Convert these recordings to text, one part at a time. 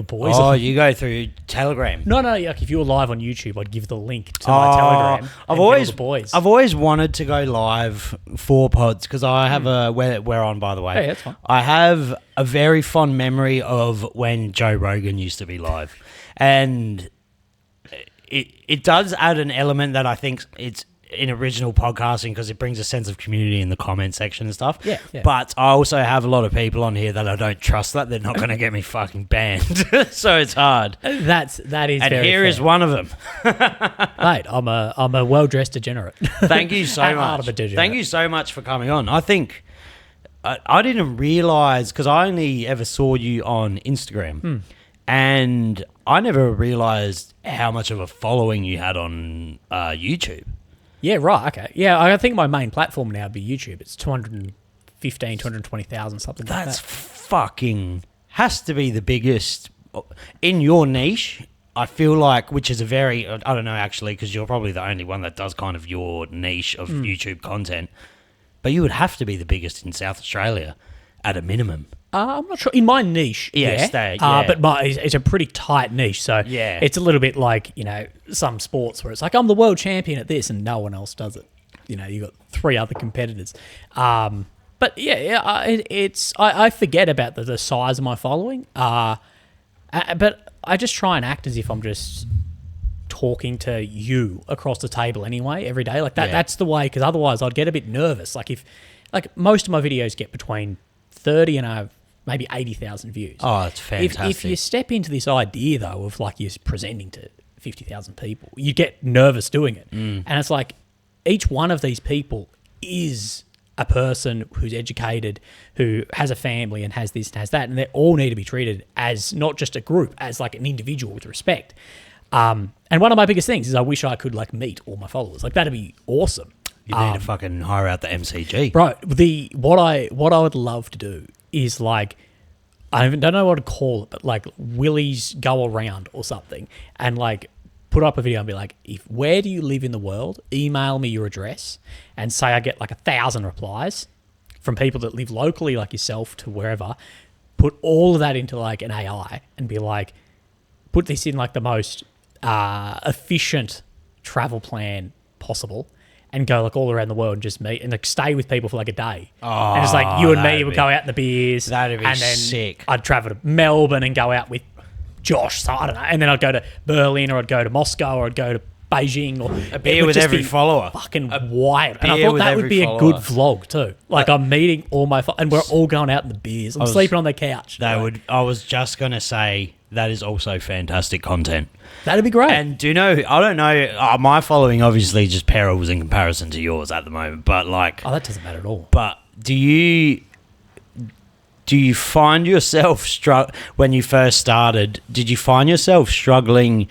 boys. Oh, you go through Telegram. No, like if you were live on YouTube, I'd give the link to my Telegram. I've always wanted to go live for pods because I have we're on, by the way. Hey, that's fine. I have a very fond memory of when Joe Rogan used to be live, and it does add an element that I think it's in original podcasting because it brings a sense of community in the comment section and stuff. Yeah. But I also have a lot of people on here that I don't trust that they're not going to get me fucking banned. So it's hard. That is and very here fair. is one of them. Mate, I'm a well-dressed degenerate. Thank you so much. Thank you so much for coming on. I think I didn't realise because I only ever saw you on Instagram and I never realised how much of a following you had on YouTube. Yeah, right, okay. Yeah, I think my main platform now would be YouTube. It's 220,000, something like that. That's fucking... has to be the biggest... In your niche, I feel like, which is a very... I don't know, actually, because you're probably the only one that does kind of your niche of YouTube content, but you would have to be the biggest in South Australia at a minimum. I'm not sure. In my niche, but it's a pretty tight niche. So it's a little bit like, some sports where it's like, I'm the world champion at this and no one else does it. You've got 3 other competitors. But I forget about the size of my following. But I just try and act as if I'm just talking to you across the table anyway every day. Like that. That's the way, because otherwise I'd get a bit nervous. Like most of my videos get between 30 and maybe 80,000 views. Oh, it's fantastic. If you step into this idea, though, of like you're presenting to 50,000 people, you get nervous doing it. And it's like each one of these people is a person who's educated, who has a family and has this and has that, and they all need to be treated as not just a group, as like an individual with respect. And one of my biggest things is I wish I could like meet all my followers. Like that'd be awesome. You need to fucking hire out the MCG. Bro, what I would love to do is like, I don't know what to call it, but like Willy's go around or something and like put up a video and be like, where do you live in the world? Email me your address and say I get like 1,000 replies from people that live locally like yourself to wherever. Put all of that into like an AI and be like, put this in like the most efficient travel plan possible. And go like all around the world and just meet and like stay with people for like a day. Oh, and it's like you and me would go out in the beers. That'd be and then sick. I'd travel to Melbourne and go out with Josh. So I don't know. And then I'd go to Berlin or I'd go to Moscow or I'd go to Beijing or a beer with every follower. Fucking wild. And I thought that would be a good vlog too. Like I'm meeting all my and we're all going out in the beers. I'm sleeping on the couch. I was just gonna say that is also fantastic content. That'd be great. And do you know, I don't know, my following obviously just pales in comparison to yours at the moment, but like... Oh, that doesn't matter at all. But do you find yourself, when you first started, did you find yourself struggling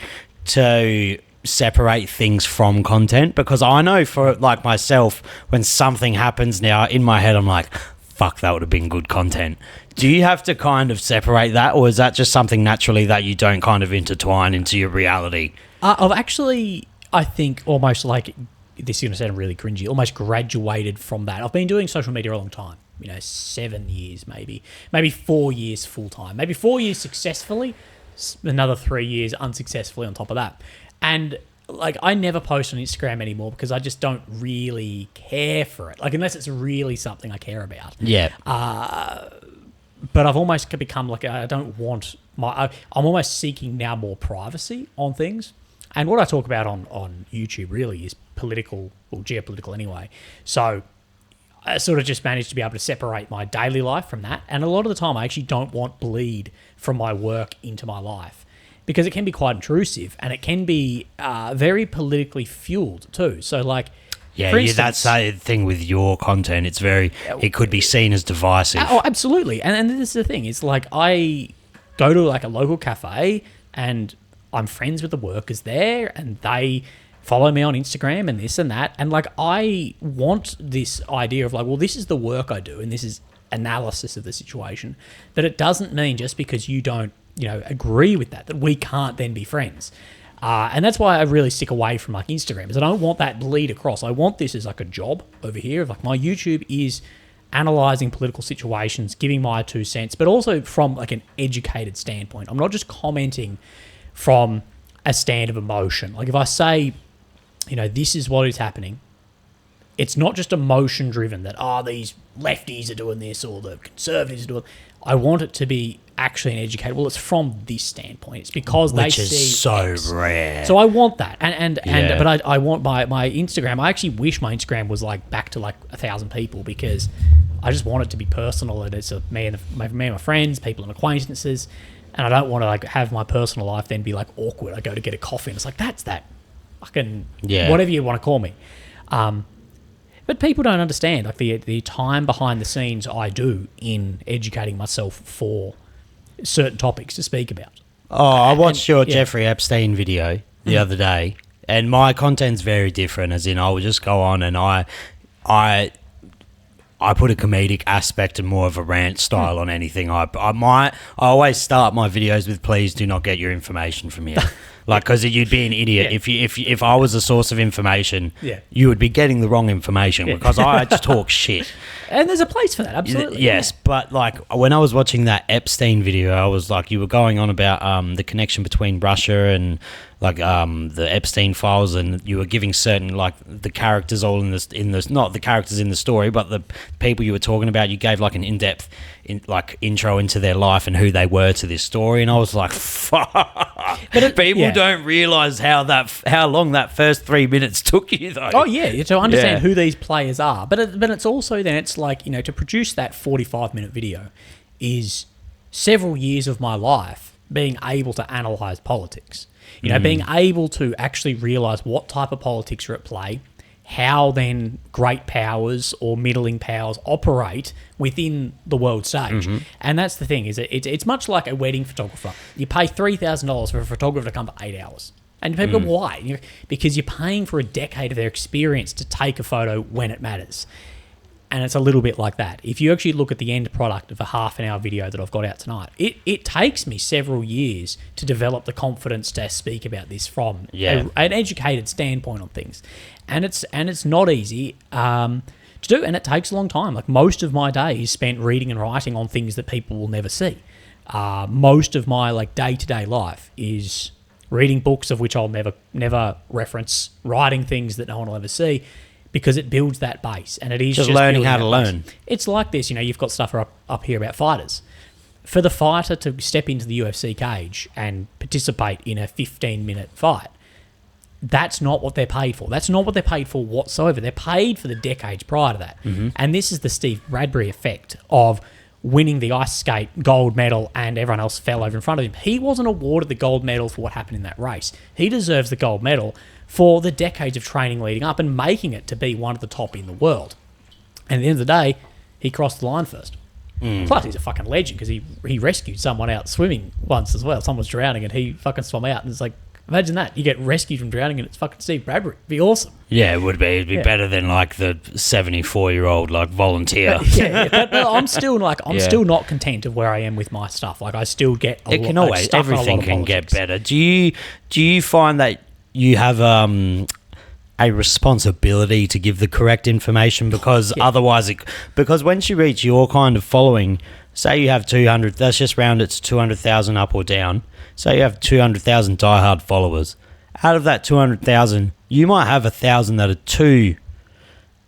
to separate things from content? Because I know for like myself, when something happens now, in my head I'm like, fuck, that would have been good content. Do you have to kind of separate that, or is that just something naturally that you don't kind of intertwine into your reality? I've actually, I think, almost like, this is going to sound really cringy, almost graduated from that. I've been doing social media a long time, 7 years maybe 4 years full-time, maybe 4 years successfully, another 3 years unsuccessfully on top of that. And like I never post on Instagram anymore because I just don't really care for it. Like unless it's really something I care about. Yeah. But I've almost become like I don't want I'm almost seeking now more privacy on things. And what I talk about on YouTube really is political or geopolitical anyway. So I sort of just managed to be able to separate my daily life from that. And a lot of the time I actually don't want bleed from my work into my life, because it can be quite intrusive and it can be very politically fueled too. So like, yeah, that's the thing with your content. It's it could be seen as divisive. Oh, absolutely. And this is the thing. It's like I go to like a local cafe and I'm friends with the workers there and they follow me on Instagram and this and that. And like I want this idea of like, well, this is the work I do and this is analysis of the situation. That it doesn't mean just because you don't agree with that we can't then be friends. And that's why I really stick away from like Instagram, is I don't want that bleed across. I want this as like a job over here. Like my YouTube is analysing political situations, giving my 2 cents, but also from like an educated standpoint. I'm not just commenting from a stand of emotion. Like if I say, this is what is happening, it's not just emotion driven that, these lefties are doing this or the conservatives are doing. I want it to be actually an educated. Well, it's from this standpoint. It's because they see. Which is so X. rare. So I want that, but I want my Instagram. I actually wish my Instagram was like back to like 1,000 people, because I just want it to be personal, and it's me and my friends, people and acquaintances, and I don't want to like have my personal life then be like awkward. I go to get a coffee and it's like, that's that fucking whatever you want to call me. But people don't understand like the time behind the scenes I do in educating myself for certain topics to speak about. I watched your Jeffrey Epstein video the other day, and my content's very different, as in I would just go on and I put a comedic aspect and more of a rant style on anything. I always start my videos with, please do not get your information from here. Like, because you'd be an idiot if I was a source of information. You would be getting the wrong information because I just talk shit. And there's a place for that, absolutely. Yes, but like when I was watching that Epstein video, I was like, you were going on about the connection between Russia and like the Epstein files, and you were giving certain like the characters all in this not the characters in the story, but the people you were talking about. You gave like an in-depth intro into their life and who they were to this story, and I was like, fuck. But people don't realise how long that first 3 minutes took you though. Oh yeah, to understand who these players are. But it's also then it's like, to produce that 45-minute video is several years of my life being able to analyse politics. Being able to actually realise what type of politics are at play, how then great powers or middling powers operate within the world stage. And that's the thing, is it's much like a wedding photographer. You pay $3,000 for a photographer to come for 8 hours. And people go, why? Because you're paying for a decade of their experience to take a photo when it matters. And it's a little bit like that. If you actually look at the end product of a half-an-hour video that I've got out tonight, it takes me several years to develop the confidence to speak about this from an educated standpoint on things. And it's not easy to do, and it takes a long time. Like most of my day is spent reading and writing on things that people will never see. Most of my like day-to-day life is reading books of which I'll never reference, writing things that no one will ever see, because it builds that base, and it is just learning how to learn. It's like this, you've got stuff up here about fighters. For the fighter to step into the UFC cage and participate in a 15-minute fight, that's not what they're paid for. That's not what they're paid for whatsoever. They're paid for the decades prior to that. And this is the Steve Bradbury effect of winning the ice skate gold medal and everyone else fell over in front of him. He wasn't awarded the gold medal for what happened in that race. He deserves the gold medal for the decades of training leading up and making it to be one of the top in the world. And at the end of the day, he crossed the line first. Plus, he's a fucking legend because he rescued someone out swimming once as well. Someone was drowning and he fucking swam out. And it's like, imagine that. You get rescued from drowning and it's fucking Steve Bradbury. It'd be awesome. Yeah, it would be. It'd be better than like the 74-year-old like volunteer. But I'm still still not content of where I am with my stuff. Like I still get everything can get better. Do you find that you have a responsibility to give the correct information, because otherwise because once you reach your kind of following, say you have 200, let's just round it to 200,000 up or down. Say you have 200,000 diehard followers. Out of that 200,000, you might have 1,000 that are too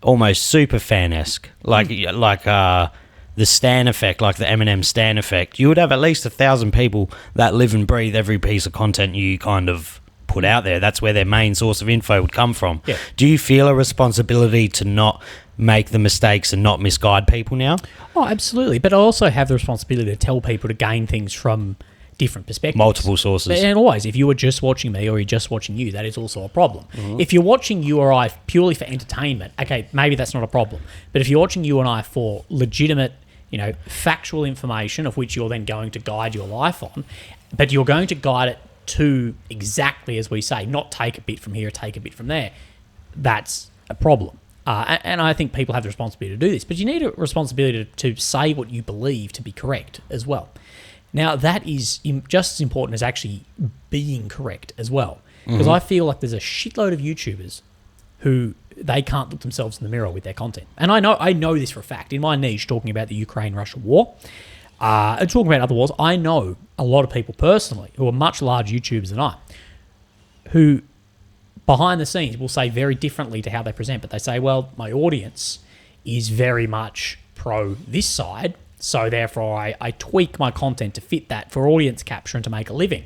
almost super fan-esque, like the Stan effect, like the Eminem Stan effect. You would have at least 1,000 people that live and breathe every piece of content you kind of put out there. That's where their main source of info would come from. Do you feel a responsibility to not make the mistakes and not misguide people now? Oh, absolutely. But I also have the responsibility to tell people to gain things from different perspectives. Multiple sources. And always, if you were just watching me or you're just watching you, that is also a problem. If you're watching you or I purely for entertainment, okay, maybe that's not a problem. But if you're watching you and I for legitimate, factual information of which you're then going to guide your life on, but you're going to guide it to exactly as we say, not take a bit from here, take a bit from there, that's a problem. And I think people have the responsibility to do this, but you need a responsibility to say what you believe to be correct as well. Now, that is just as important as actually being correct as well, because I feel like there's a shitload of YouTubers who they can't look themselves in the mirror with their content. And I know this for a fact. In my niche, talking about the Ukraine-Russia war, and talking about other wars, I know a lot of people personally who are much larger YouTubers than I, who behind the scenes will say very differently to how they present, but they say, well, my audience is very much pro this side, so therefore I tweak my content to fit that for audience capture and to make a living.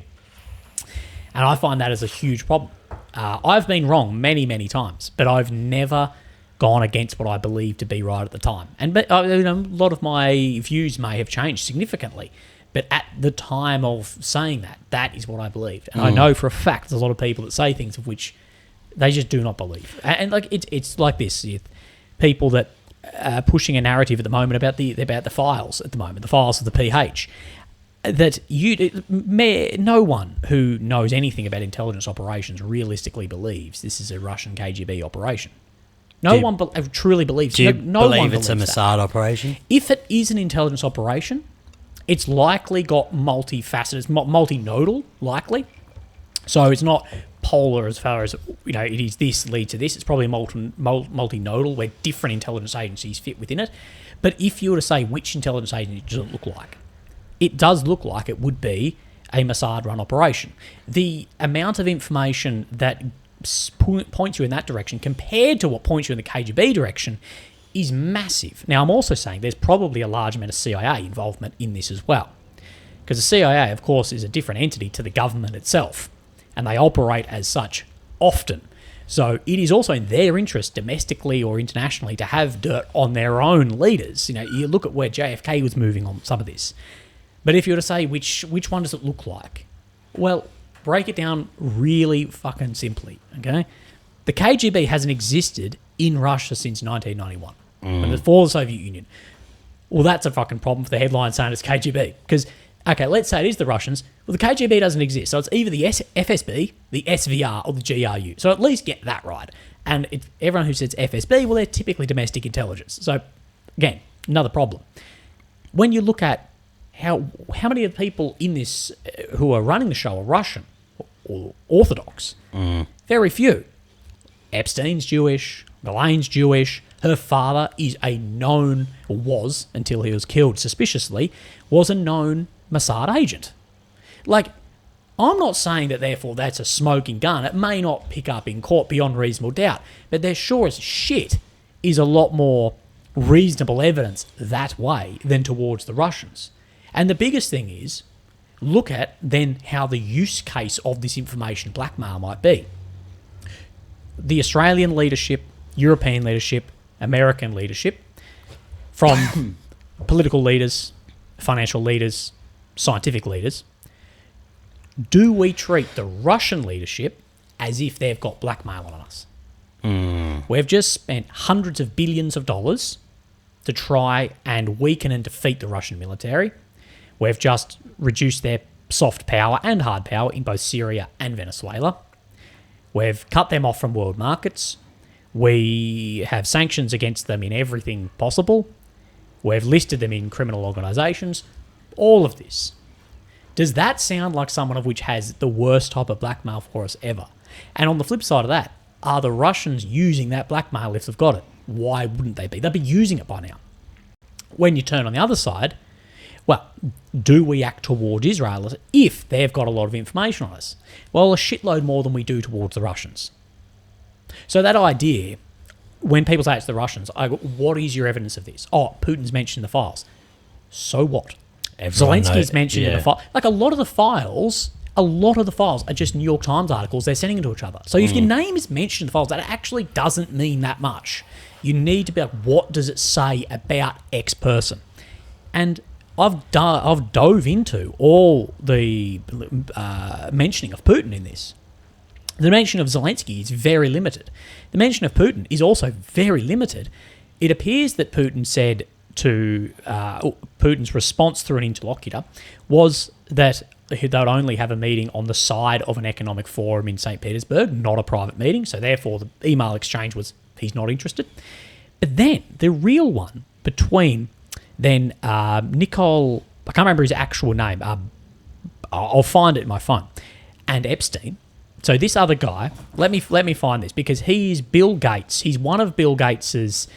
And I find that as a huge problem. I've been wrong many, many times, but I've never gone against what I believed to be right at the time. And a lot of my views may have changed significantly, but at the time of saying that, that is what I believed. And I know for a fact there's a lot of people that say things of which they just do not believe. And like it's like this: people that are pushing a narrative at the moment about the files at the moment, the files of the PH. That no one who knows anything about intelligence operations realistically believes this is a Russian KGB operation. No one truly believes. Do you no believe one it's a Mossad operation? If it is an intelligence operation, it's likely got multifaceted, multinodal, likely. So it's not polar as far as it is this lead to this. It's probably multinodal where different intelligence agencies fit within it. But if you were to say which intelligence agency does it look like, it does look like it would be a Mossad-run operation. The amount of information that points you in that direction compared to what points you in the KGB direction is massive. Now, I'm also saying there's probably a large amount of CIA involvement in this as well. Because the CIA, of course, is a different entity to the government itself, and they operate as such often. So it is also in their interest, domestically or internationally, to have dirt on their own leaders. You look at where JFK was moving on some of this. But if you were to say which one does it look like? Well, break it down really fucking simply, okay? The KGB hasn't existed in Russia since 1991, before the Soviet Union. Well, that's a fucking problem for the headline saying it's KGB. Because, okay, let's say it is the Russians. Well, the KGB doesn't exist. So it's either the FSB, the SVR, or the GRU. So at least get that right. And everyone who says FSB, well, they're typically domestic intelligence. So, again, another problem. When you look at how many of the people in this who are running the show are Russian or Orthodox? Very few. Epstein's Jewish, Ghislaine's Jewish. Her father is was, until he was killed suspiciously, was a known Mossad agent. Like, I'm not saying that therefore that's a smoking gun. It may not pick up in court beyond reasonable doubt, but there sure as shit is a lot more reasonable evidence that way than towards the Russians. And the biggest thing is, look at then how the use case of this information blackmail might be. The Australian leadership, European leadership, American leadership, from political leaders, financial leaders, scientific leaders, do we treat the Russian leadership as if they've got blackmail on us? We've just spent hundreds of billions of dollars to try and weaken and defeat the Russian military. We've just reduced their soft power and hard power in both Syria and Venezuela. We've cut them off from world markets. We have sanctions against them in everything possible. We've listed them in criminal organisations. All of this. Does that sound like someone of which has the worst type of blackmail for us ever? And on the flip side of that, are the Russians using that blackmail if they've got it? Why wouldn't they be? They'd be using it by now. When you turn on the other side, well, do we act toward Israel if they've got a lot of information on us? Well, a shitload more than we do towards the Russians. So that idea, when people say it's the Russians, I go, what is your evidence of this? Oh, Putin's mentioned the files. So what? Zelensky's mentioned in the file. Like a lot of the files are just New York Times articles they're sending to each other. So if your name is mentioned in the files, that actually doesn't mean that much. You need to be like, what does it say about X person? And I've dove into all the mentioning of Putin in this. The mention of Zelensky is very limited. The mention of Putin is also very limited. It appears that Putin said to Putin's response through an interlocutor was that they'd only have a meeting on the side of an economic forum in St. Petersburg, not a private meeting. So therefore, the email exchange was he's not interested. But then the real one between then Nicole, I can't remember his actual name. I'll find it in my phone. And Epstein So this other guy, let me find this, because he's Bill Gates. He's one of Bill Gates's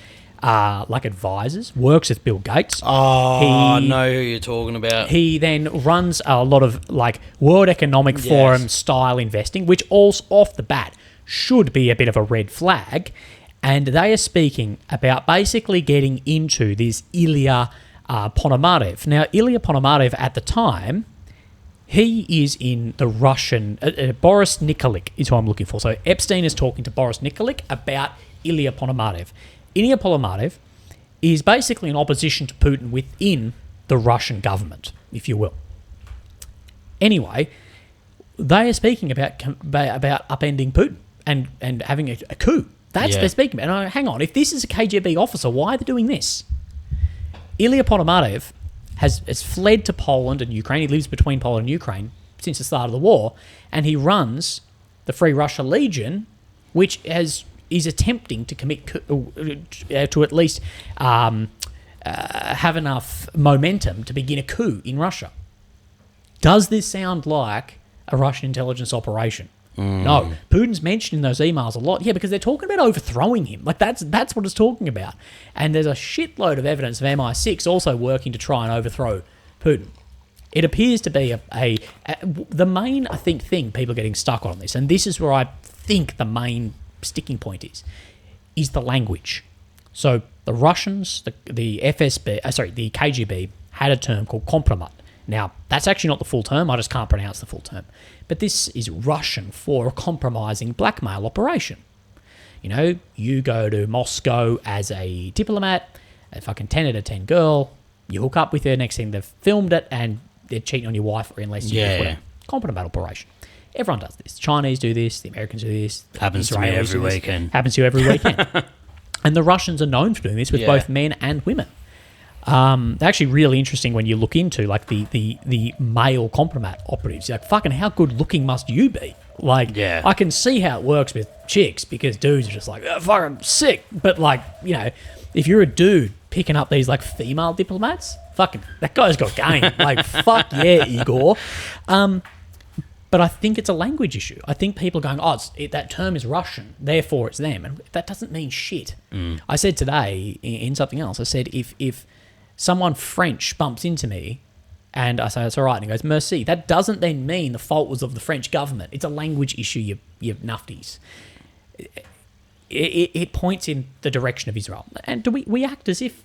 like advisors, works with Bill Gates. I know who you're talking about. He then runs a lot of like World Economic Forum style investing, which also off the bat should be a bit of a red flag. And they are speaking about basically getting into this Ilya Ponomarev. Now, Ilya Ponomarev at the time, he is in the Russian... Boris Nikolic is who I'm looking for. So Epstein is talking to Boris Nikolic about Ilya Ponomarev. Ilya Ponomarev is basically in opposition to Putin within the Russian government, if you will. Anyway, they are speaking about upending Putin and having a coup. That's what they're speaking about. And hang on, if this is a KGB officer, why are they doing this? Ilya Ponomarev has fled to Poland and Ukraine. He lives between Poland and Ukraine since the start of the war, and he runs the Free Russia Legion, which is attempting to commit to at least have enough momentum to begin a coup in Russia. Does this sound like a Russian intelligence operation? No. Putin's mentioned in those emails a lot. Yeah, because they're talking about overthrowing him. Like, that's what it's talking about. And there's a shitload of evidence of MI6 also working to try and overthrow Putin. It appears to be the main, I think, thing people are getting stuck on this, and this is where I think the main sticking point is the language. So the Russians, the FSB, the KGB had a term called kompromat. Now, that's actually not the full term. I just can't pronounce the full term. But this is Russian for a compromising blackmail operation. You know, you go to Moscow as a diplomat, a fucking 10 out of 10 girl, you hook up with her, next thing they've filmed it and they're cheating on your wife unless you do whatever. Compromat operation. Everyone does this. Chinese do this, the Americans do this. Happens to me every weekend. Happens to you every weekend. And the Russians are known for doing this with both men and women. Actually really interesting when you look into like the male compromat operatives. You're like, fucking how good looking must you be? Like, I can see how it works with chicks because dudes are just like, oh, fucking sick. But like, you know, if you're a dude picking up these like female diplomats, fucking that guy's got game. Like, fuck yeah, Igor. But I think it's a language issue. I think people are going, that term is Russian, therefore it's them. And that doesn't mean shit. I said today in something else, I said, if someone French bumps into me and I say, it's all right, and he goes, merci, that doesn't then mean the fault was of the French government. It's a language issue, you nufties. It points in the direction of Israel. And do we act as if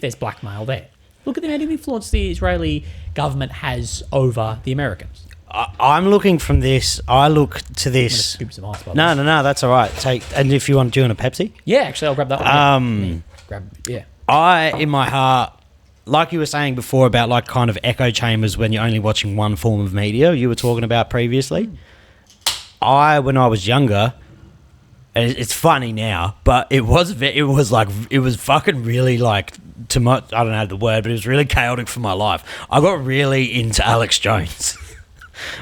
there's blackmail there? Look at the amount of influence the Israeli government has over the Americans. I'm looking from this. I look to this. I'm gonna scoop some ice, No, that's all right. And if you want to do a Pepsi? Yeah, actually, I'll grab that one. In my heart, like you were saying before about like kind of echo chambers when you're only watching one form of media you were talking about previously. When I was younger, and it's funny now, but it was fucking really like too much. I don't know the word, but it was really chaotic for my life. I got really into Alex Jones.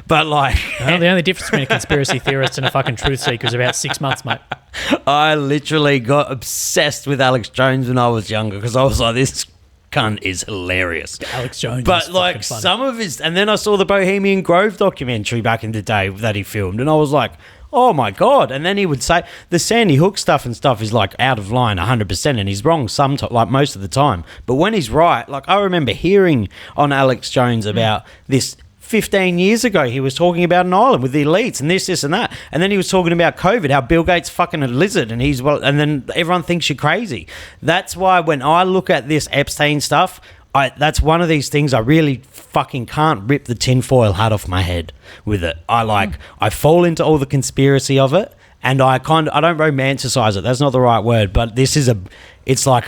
But like... Well, the only difference between a conspiracy theorist and a fucking truth seeker is about 6 months, mate. I literally got obsessed with Alex Jones when I was younger because I was like, this cunt is hilarious. Alex Jones but like some of his... And then I saw the Bohemian Grove documentary back in the day that he filmed and I was like, oh my God. And then he would say the Sandy Hook stuff and stuff is like out of line 100% and he's wrong sometimes, like most of the time. But when he's right, like I remember hearing on Alex Jones about this... 15 years ago, he was talking about an island with the elites and this and that. And then he was talking about COVID, how Bill Gates fucking a lizard and and then everyone thinks you're crazy. That's why when I look at this Epstein stuff, that's one of these things I really fucking can't rip the tinfoil hat off my head with it. I fall into all the conspiracy of it and I don't romanticize it. That's not the right word, but it's like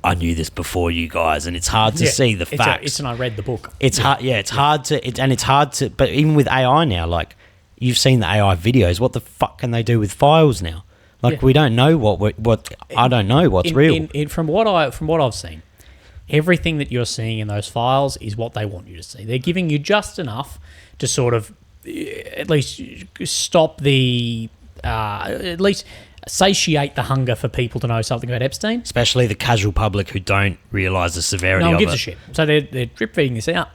I knew this before you guys, and it's hard to see the facts. I read the book. It's hard. Yeah, it's hard to. But even with AI now, like you've seen the AI videos, what the fuck can they do with files now? Like we don't know what I don't know what's real. From what I've seen, everything that you're seeing in those files is what they want you to see. They're giving you just enough to sort of at least stop the at least satiate the hunger for people to know something about Epstein. Especially the casual public who don't realise the severity of it. No one gives a shit. So they're drip feeding this out.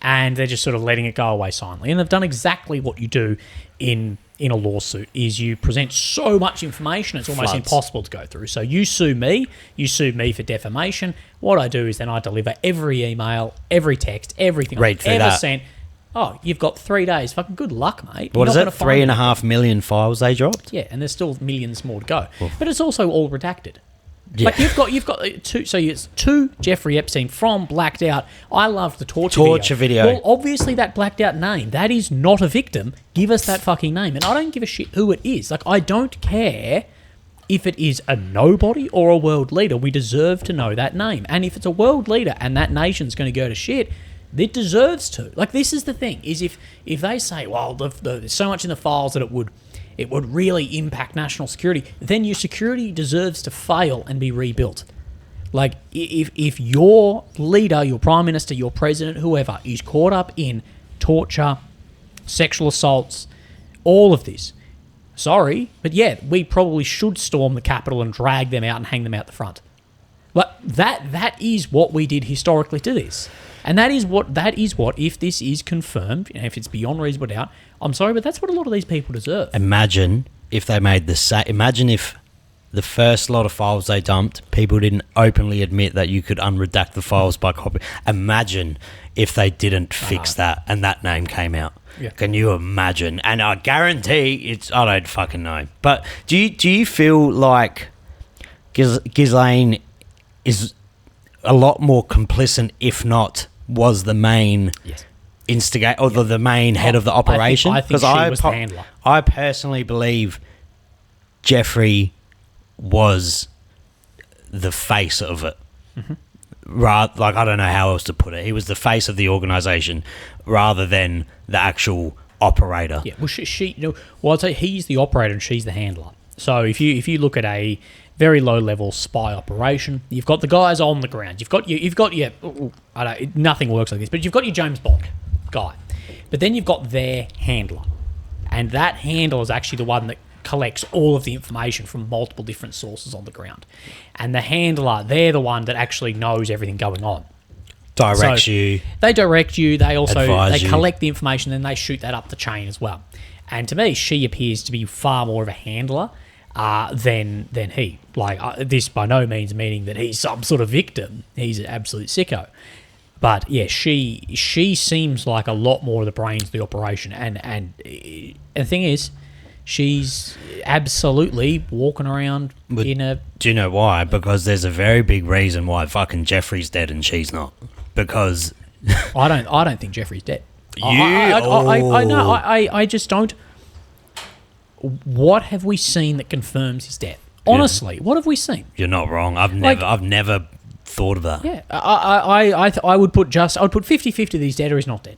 and they're just sort of letting it go away silently. And they've done exactly what you do in a lawsuit, is you present so much information it's almost impossible to go through. So you sue me for defamation. What I do is then I deliver every email, every text, everything I've ever sent. Oh, you've got 3 days. Fucking good luck, mate. What is it? 3.5 million files they dropped? Yeah, and there's still millions more to go. But it's also all redacted. Yeah. Like you've got two. So it's two Jeffrey Epstein from blacked out. I love the torture video. Well, obviously that blacked out name, that is not a victim. Give us that fucking name, and I don't give a shit who it is. Like, I don't care if it is a nobody or a world leader. We deserve to know that name, and if it's a world leader and that nation's going to go to shit, it deserves to. Like, this is the thing: is if they say, well, there's so much in the files that it would really impact national security, then your security deserves to fail and be rebuilt. Like, if your leader, your prime minister, your president, whoever, is caught up in torture, sexual assaults, all of this, sorry, but yeah, we probably should storm the Capitol and drag them out and hang them out the front. Like, that is what we did historically to this. And that is what, if this is confirmed, if it's beyond reasonable doubt, I'm sorry, but that's what a lot of these people deserve. Imagine if they made the same. Imagine if the first lot of files they dumped, people didn't openly admit that you could unredact the files by copy. Imagine if they didn't fix that and that name came out. Yeah. Can you imagine? And I guarantee I don't fucking know. But do you feel like Ghislaine is a lot more complicit, if not was the main instigator or the main head of the operation? I think she was the handler. I personally believe Jeffrey was the face of it. Like, I don't know how else to put it. He was the face of the organisation rather than the actual operator. Yeah, well, I'd say he's the operator and she's the handler. So if you look at a very low level spy operation, you've got the guys on the ground. You've got your nothing works like this, but you've got your James Bond guy. But then you've got their handler. And that handler is actually the one that collects all of the information from multiple different sources on the ground. And the handler, they're the one that actually knows everything going on. Directs you. They direct you. They also advise you. Collect the information, and they shoot that up the chain as well. And to me, she appears to be far more of a handler than he. Like, this by no means meaning that he's some sort of victim. He's an absolute sicko. But yeah, she seems like a lot more of the brains of the operation. And the thing is, she's absolutely walking around in a... Do you know why? Because there's a very big reason why fucking Jeffrey's dead and she's not. Because... I don't think Jeffrey's dead. I just don't... What have we seen that confirms his death? Honestly, what have we seen? You're not wrong. I've never thought of that. Yeah, I would put 50-50 that he's dead or he's not dead.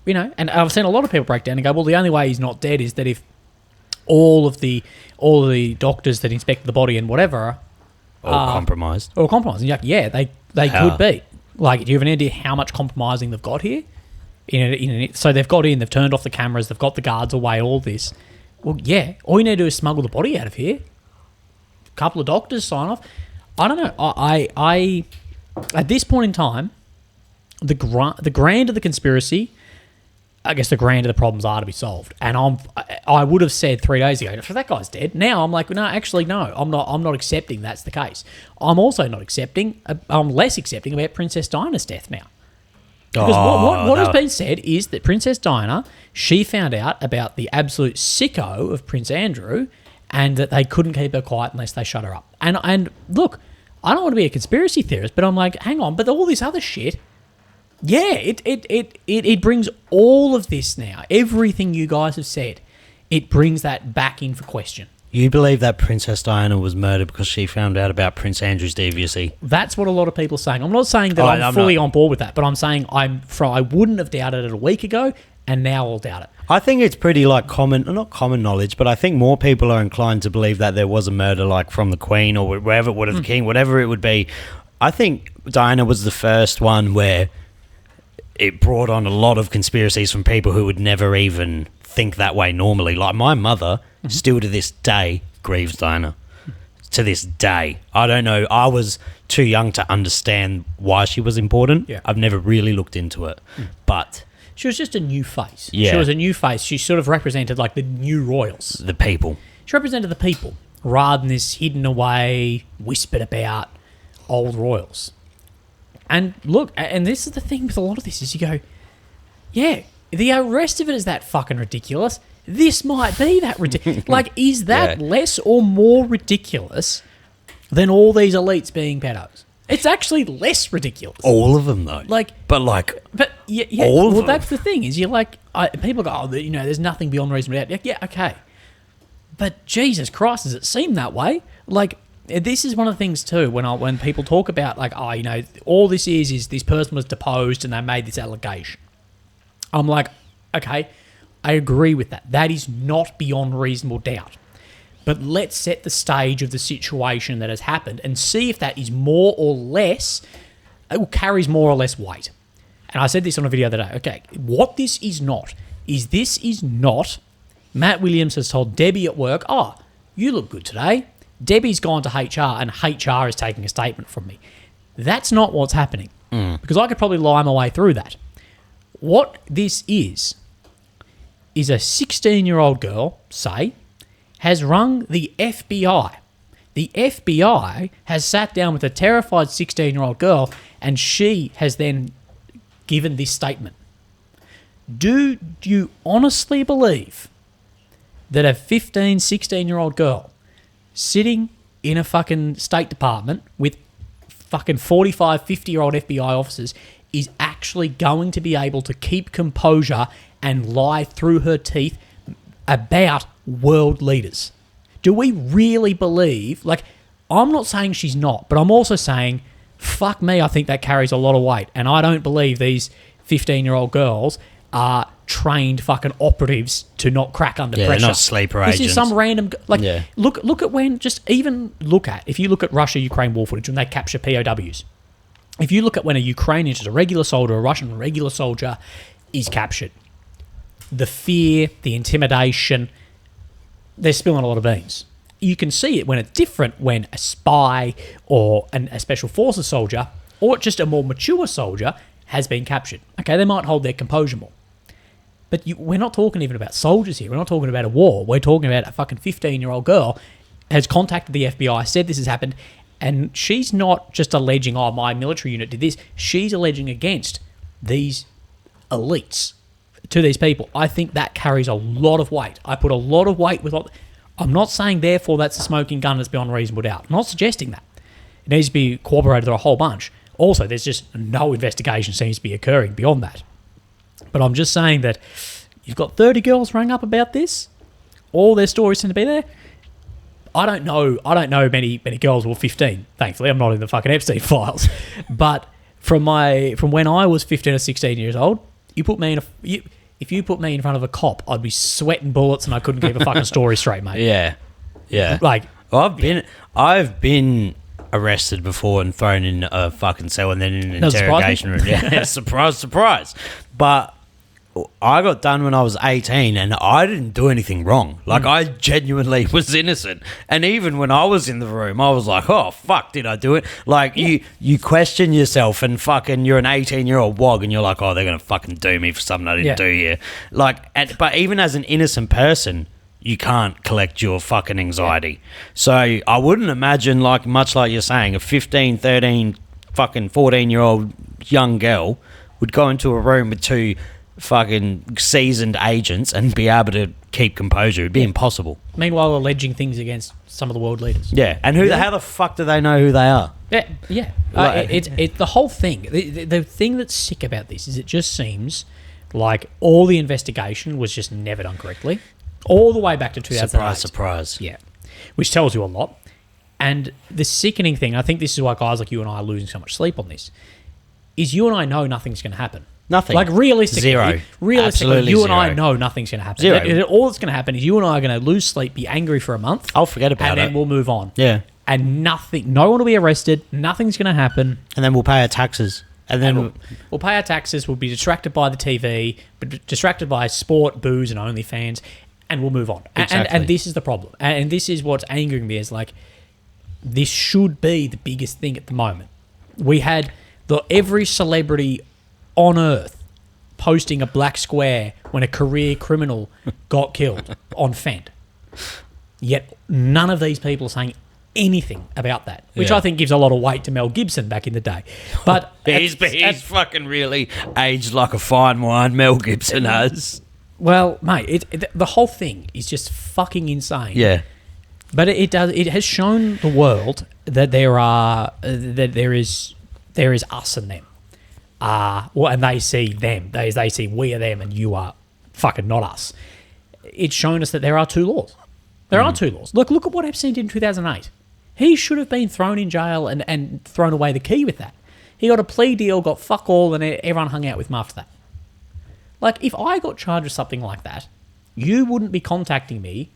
You know, and I've seen a lot of people break down and go, well, the only way he's not dead is that if all of the doctors that inspected the body and whatever are compromised. And you're like, yeah, they could be. Like, do you have an idea how much compromising they've got here? So they've got in, they've turned off the cameras, they've got the guards away, all this. Well, yeah, all you need to do is smuggle the body out of here. A couple of doctors sign off. I don't know. I at this point in time, the grander the conspiracy, I guess the grander the problems are to be solved. And I would have said 3 days ago, that guy's dead. Now I'm like, no, actually, no. I'm not accepting that's the case. I'm also not accepting. I'm less accepting about Princess Diana's death now. Because what has been said is that Princess Diana, she found out about the absolute sicko of Prince Andrew, and that they couldn't keep her quiet unless they shut her up. And look, I don't want to be a conspiracy theorist, but I'm like, hang on, but all this other shit, yeah, it brings all of this now, everything you guys have said, it brings that back in for question. You believe that Princess Diana was murdered because she found out about Prince Andrew's deviancy? That's what a lot of people are saying. I'm not saying that I'm fully on board with that, but I'm saying I wouldn't have doubted it a week ago, and now I'll doubt it. I think it's pretty not common knowledge, but I think more people are inclined to believe that there was a murder, like from the Queen or wherever it would have, the King, whatever it would be. I think Diana was the first one where it brought on a lot of conspiracies from people who would never even think that way normally. Like my mother, still to this day, grieves Diana. to this day. I don't know. I was too young to understand why she was important. Yeah. I've never really looked into it. But She was just a new face. Yeah. She was a new face. She sort of represented like the new royals. the people. She represented the people rather than this hidden away, whispered about old royals. And look, and this is the thing with a lot of this is you go, yeah, the rest of it is that fucking ridiculous. This might be that ridiculous. Like, is that less or more ridiculous than all these elites being pedos? It's actually less ridiculous. All of them, though. But yeah, all of well, them. that's the thing is you're like, people go, oh, you know, there's nothing beyond reasonable doubt. Yeah, okay. But Jesus Christ, does it seem that way? Like, this is one of the things too, when people talk about like, oh, you know, all this is this person was deposed and they made this allegation. I'm like, okay, I agree with that. That is not beyond reasonable doubt. But let's set the stage of the situation that has happened and see if that is more or less, it carries more or less weight. And I said this on a video the other day. Okay, what this is not, Matt Williams has told Debbie at work, oh, you look good today. Debbie's gone to HR and HR is taking a statement from me. That's not what's happening. Because I could probably lie my way through that. What this is a 16-year-old girl, say, has rung the FBI. The FBI has sat down with a terrified 16-year-old girl and she has then given this statement. Do you honestly believe that a 15, 16-year-old girl sitting in a fucking State Department with fucking 45, 50-year-old FBI officers is actually going to be able to keep composure and lie through her teeth about world leaders? Do we really believe, like, I'm not saying she's not, but I'm also saying, fuck me, I think that carries a lot of weight. And I don't believe these 15-year-old girls are trained fucking operatives to not crack under pressure. They're not sleeper agents. This is some random, look at when, if you look at Russia-Ukraine war footage when they capture POWs, if you look at when a Ukrainian, just a regular soldier, a Russian regular soldier is captured, the fear, the intimidation, they're spilling a lot of beans. You can see it when it's different when a spy or a special forces soldier or just a more mature soldier has been captured. Okay, they might hold their composure more. But we're not talking even about soldiers here. We're not talking about a war. We're talking about a fucking 15-year-old girl has contacted the FBI, said this has happened, and she's not just alleging, oh, my military unit did this. She's alleging against these elites to these people. I think that carries a lot of weight. I put a lot of weight with what... I'm not saying, therefore, that's a smoking gun that's beyond reasonable doubt. I'm not suggesting that. It needs to be corroborated through a whole bunch. Also, there's just no investigation seems to be occurring beyond that. But I'm just saying that you've got 30 girls rung up about this. All their stories seem to be there. I don't know many girls who were 15. Thankfully, I'm not in the fucking Epstein files. But from when I was 15 or 16 years old, if you put me in front of a cop, I'd be sweating bullets and I couldn't keep a fucking story straight, mate. Yeah. Like, well, I've been arrested before and thrown in a fucking cell and then in an interrogation room. Yeah, surprise. But I got done when I was 18 and I didn't do anything wrong. Like, I genuinely was innocent. And even when I was in the room, I was like, oh, fuck, did I do it? Like, you question yourself and fucking you're an 18-year-old wog and you're like, oh, they're going to fucking do me for something I didn't do here. Like, but even as an innocent person, you can't collect your fucking anxiety. So I wouldn't imagine, like, much like you're saying, a 15, 13, fucking 14-year-old young girl would go into a room with two fucking seasoned agents and be able to keep composure. It'd be impossible. Meanwhile, alleging things against some of the world leaders. Yeah, and how the fuck do they know who they are? Yeah. It's the whole thing. The thing that's sick about this is it just seems like all the investigation was just never done correctly, all the way back to 2008. Surprise. Yeah, which tells you a lot. And the sickening thing, I think this is why guys like you and I are losing so much sleep on this, is you and I know nothing's going to happen. Nothing. Like, realistically. Zero. Realistically, Absolutely you zero. and I know nothing's going to happen. Zero. All that's going to happen is you and I are going to lose sleep, be angry for a month. I'll forget about and it. then we'll move on. Yeah. And no one will be arrested. Nothing's going to happen. And then we'll pay our taxes. And then we'll pay our taxes. We'll be distracted by the TV, but distracted by sport, booze, and OnlyFans, and we'll move on. Exactly. And this is the problem. And this is what's angering me is, like, this should be the biggest thing at the moment. We had every celebrity on earth posting a black square when a career criminal got killed on Fent. Yet none of these people are saying anything about that, which I think gives a lot of weight to Mel Gibson back in the day. But he's fucking really aged like a fine wine, Mel Gibson has. Well, mate, the whole thing is just fucking insane. Yeah. But it has shown the world that there is us and them. And they see them. They see we are them and you are fucking not us. It's shown us that there are two laws. There are two laws. Look at what Epstein did in 2008. He should have been thrown in jail and thrown away the key with that. He got a plea deal, got fuck all, and everyone hung out with him after that. Like, if I got charged with something like that, you wouldn't be contacting me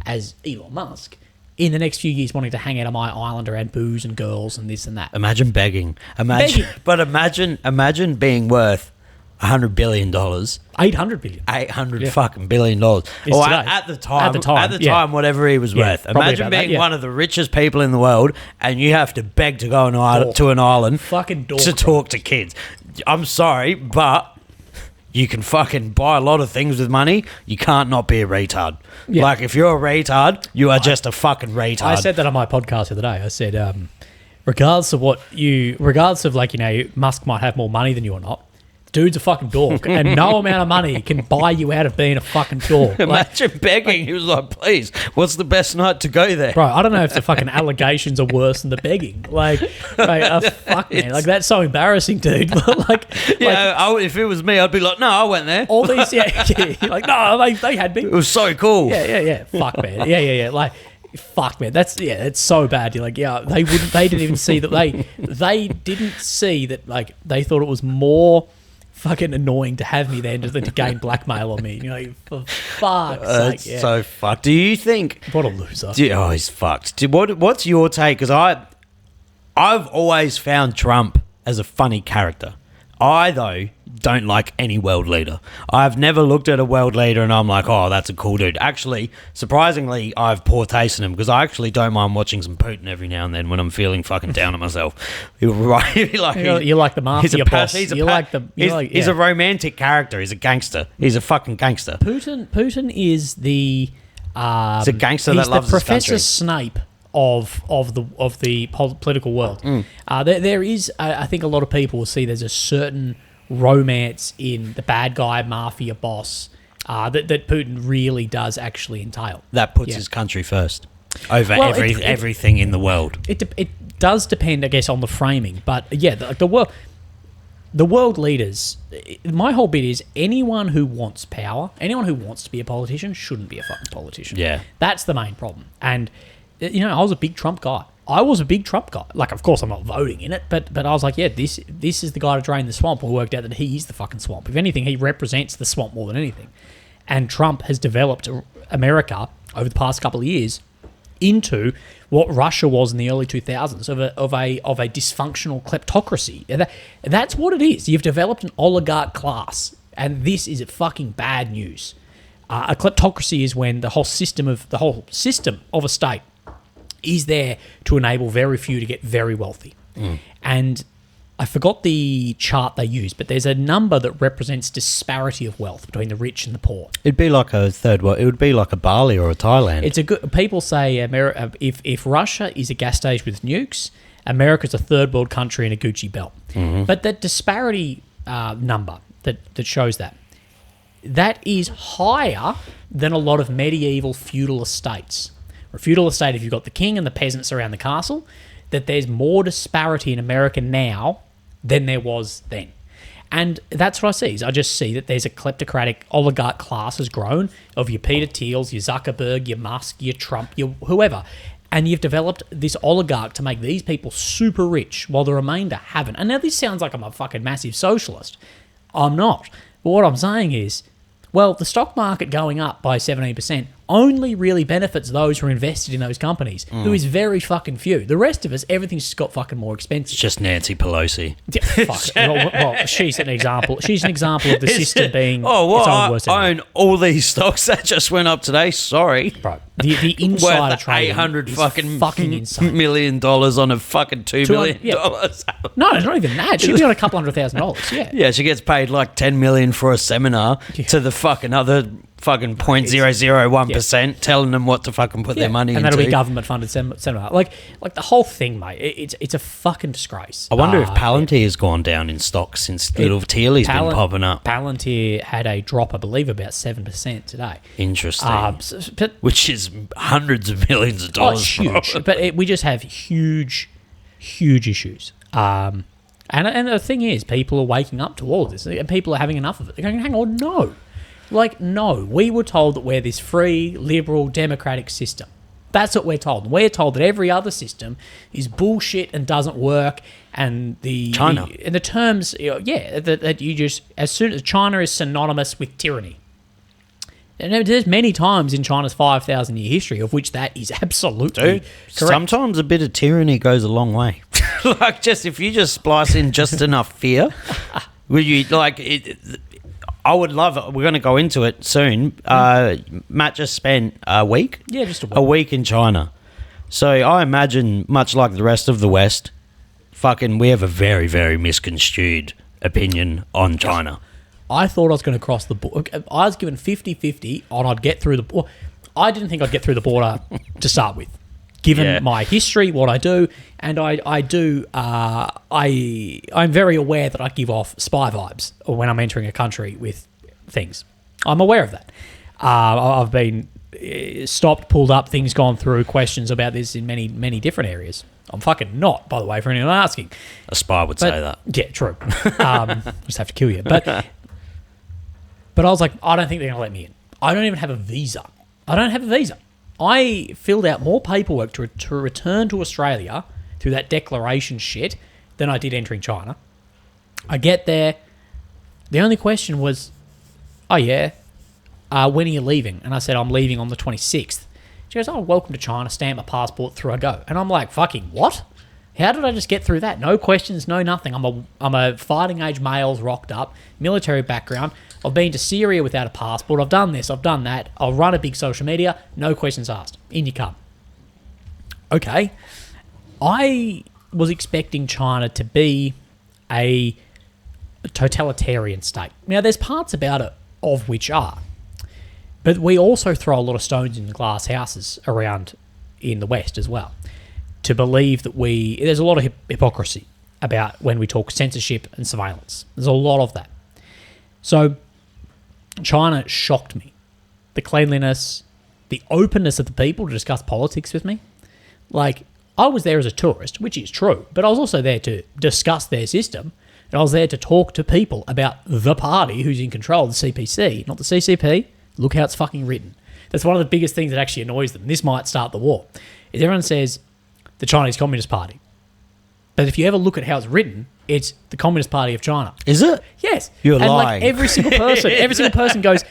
as Elon Musk in the next few years wanting to hang out on my island around booze and girls and this and that. Imagine begging. But imagine being worth $100 billion. 800 billion. 800 fucking $billion. Or at the time, whatever he was worth. Imagine being one of the richest people in the world and you have to beg to go to an island fucking to talk to kids. I'm sorry, but you can fucking buy a lot of things with money. You can't not be a retard. Yeah. Like, if you're a retard, you are just a fucking retard. I said that on my podcast the other day. I said, regardless of Musk might have more money than you or not, dude's a fucking dork, and no amount of money can buy you out of being a fucking dork. Imagine begging. He was like, please, what's the best night to go there? Bro, I don't know if the fucking allegations are worse than the begging. Like, fuck, man. Like, that's so embarrassing, dude. But if it was me, I'd be like, no, I went there. All these, like, no, they had me. It was so cool. Yeah. Fuck, man. Yeah. Like, fuck, man. That's so bad. You're like, they didn't even see that. They didn't see that, like, they thought it was more fucking annoying to have me there than to gain blackmail on me. You know, for fuck's sake. It's so fucked. Do you think... What a loser. He's fucked. What's your take? Because I've always found Trump as a funny character. I, though, don't like any world leader. I've never looked at a world leader and I'm like, oh, that's a cool dude. Actually, surprisingly, I have poor taste in him because I actually don't mind watching some Putin every now and then when I'm feeling fucking down on myself. You like the mafia boss. He's a romantic character. He's a gangster. He's a fucking gangster. Putin is the... he's a gangster that loves his country. Professor Snape of the political world. There is, I think a lot of people will see there's a certain romance in the bad guy mafia boss that Putin really does actually entail. That puts his country first over everything in the world. It does depend, I guess, on the framing, but the world leaders. My whole bit is anyone who wants power, anyone who wants to be a politician, shouldn't be a fucking politician. Yeah, that's the main problem. And I was a big Trump guy. Like, of course, I'm not voting in it, but I was like, this is the guy to drain the swamp. I worked out that he is the fucking swamp. If anything, he represents the swamp more than anything. And Trump has developed America over the past couple of years into what Russia was in the early 2000s of a dysfunctional kleptocracy. That's what it is. You've developed an oligarch class, and this is fucking bad news. A kleptocracy is when the whole system of a state is there to enable very few to get very wealthy. And I forgot the chart they use, but there's a number that represents disparity of wealth between the rich and the poor. It'd be like a third world. It would be like a Bali or a Thailand. It's a good. People say if Russia is a gas station with nukes, America's a third world country in a Gucci belt. But that disparity number that shows that is higher than a lot of medieval feudal estates. A feudal estate, if you've got the king and the peasants around the castle, that there's more disparity in America now than there was then. And that's what I see. Is I just see that there's a kleptocratic oligarch class has grown of your Peter Thiels, your Zuckerberg, your Musk, your Trump, your whoever. And you've developed this oligarch to make these people super rich while the remainder haven't. And now this sounds like I'm a fucking massive socialist. I'm not. But what I'm saying is, well, the stock market going up by 17%, only really benefits those who are invested in those companies, who is very fucking few. The rest of us, everything's just got fucking more expensive. It's just Nancy Pelosi. Yeah, fuck. Well, she's an example. She's an example of the system being Oh, well, its own worst I enemy. own all these stocks that just went up today. Sorry. Bro, the insider Worth trading $800 is fucking insane. million dollars on a fucking $2 million. Yeah. No, it's not even that. She'd be on a couple $100,000. Yeah. Yeah, she gets paid like $10 million for a seminar to the fucking other fucking 0.001%, telling them what to fucking put their money and into. that'll be government-funded seminar. Like the whole thing, mate. It's a fucking disgrace. I wonder if Palantir has gone down in stocks since little Tealy's been popping up. Palantir had a drop, I believe, about 7% today. Interesting. But which is hundreds of millions of dollars. it's huge. But we just have huge issues. And the thing is, people are waking up to all of this, and people are having enough of it. They're going, hang on, no. Like, no, we were told that we're this free, liberal, democratic system. That's what we're told. We're told that every other system is bullshit and doesn't work. And China. And the terms, that you just, as soon as China is synonymous with tyranny. And there's many times in China's 5,000-year history of which that is absolutely correct. Sometimes a bit of tyranny goes a long way. Like, just if you just splice in just enough fear, will you like it? I would love it. We're going to go into it soon. Matt just spent a week. Yeah, just a week in China. So I imagine, much like the rest of the West, we have a very, very misconstrued opinion on China. I thought I was going to cross the border. I was given 50-50 on I'd get through the border. I didn't think I'd get through the border to start with, given my history, what I do, and I'm very aware that I give off spy vibes when I'm entering a country with things. I'm aware of that. I've been stopped, pulled up, things gone through, questions about this in many, many different areas. I'm fucking not, by the way, for anyone asking. A spy would say that. Yeah, true. Just have to kill you. But I was like, I don't think they're going to let me in. I don't even have a visa. I filled out more paperwork to return to Australia through that declaration shit than I did entering China. I get there. The only question was, when are you leaving? And I said, I'm leaving on the 26th. She goes, welcome to China, stamp my passport, through I go. And I'm like, fucking what? How did I just get through that? No questions, no nothing. I'm a fighting age male, rocked up, military background. I've been to Syria without a passport. I've done this, I've done that. I'll run a big social media. No questions asked. In you come. Okay. I was expecting China to be a totalitarian state. Now, there's parts about it of which are. But we also throw a lot of stones in glass houses around in the West as well, to believe that there's a lot of hypocrisy about when we talk censorship and surveillance. There's a lot of that. So China shocked me. The cleanliness, the openness of the people to discuss politics with me. Like, I was there as a tourist, which is true, but I was also there to discuss their system, and I was there to talk to people about the party who's in control, the CPC, not the CCP. Look how it's fucking written. That's one of the biggest things that actually annoys them. This might start the war. Is everyone says the Chinese Communist Party. But if you ever look at how it's written, it's the Communist Party of China. Is it? Yes. You're and lying. Like every single person goes,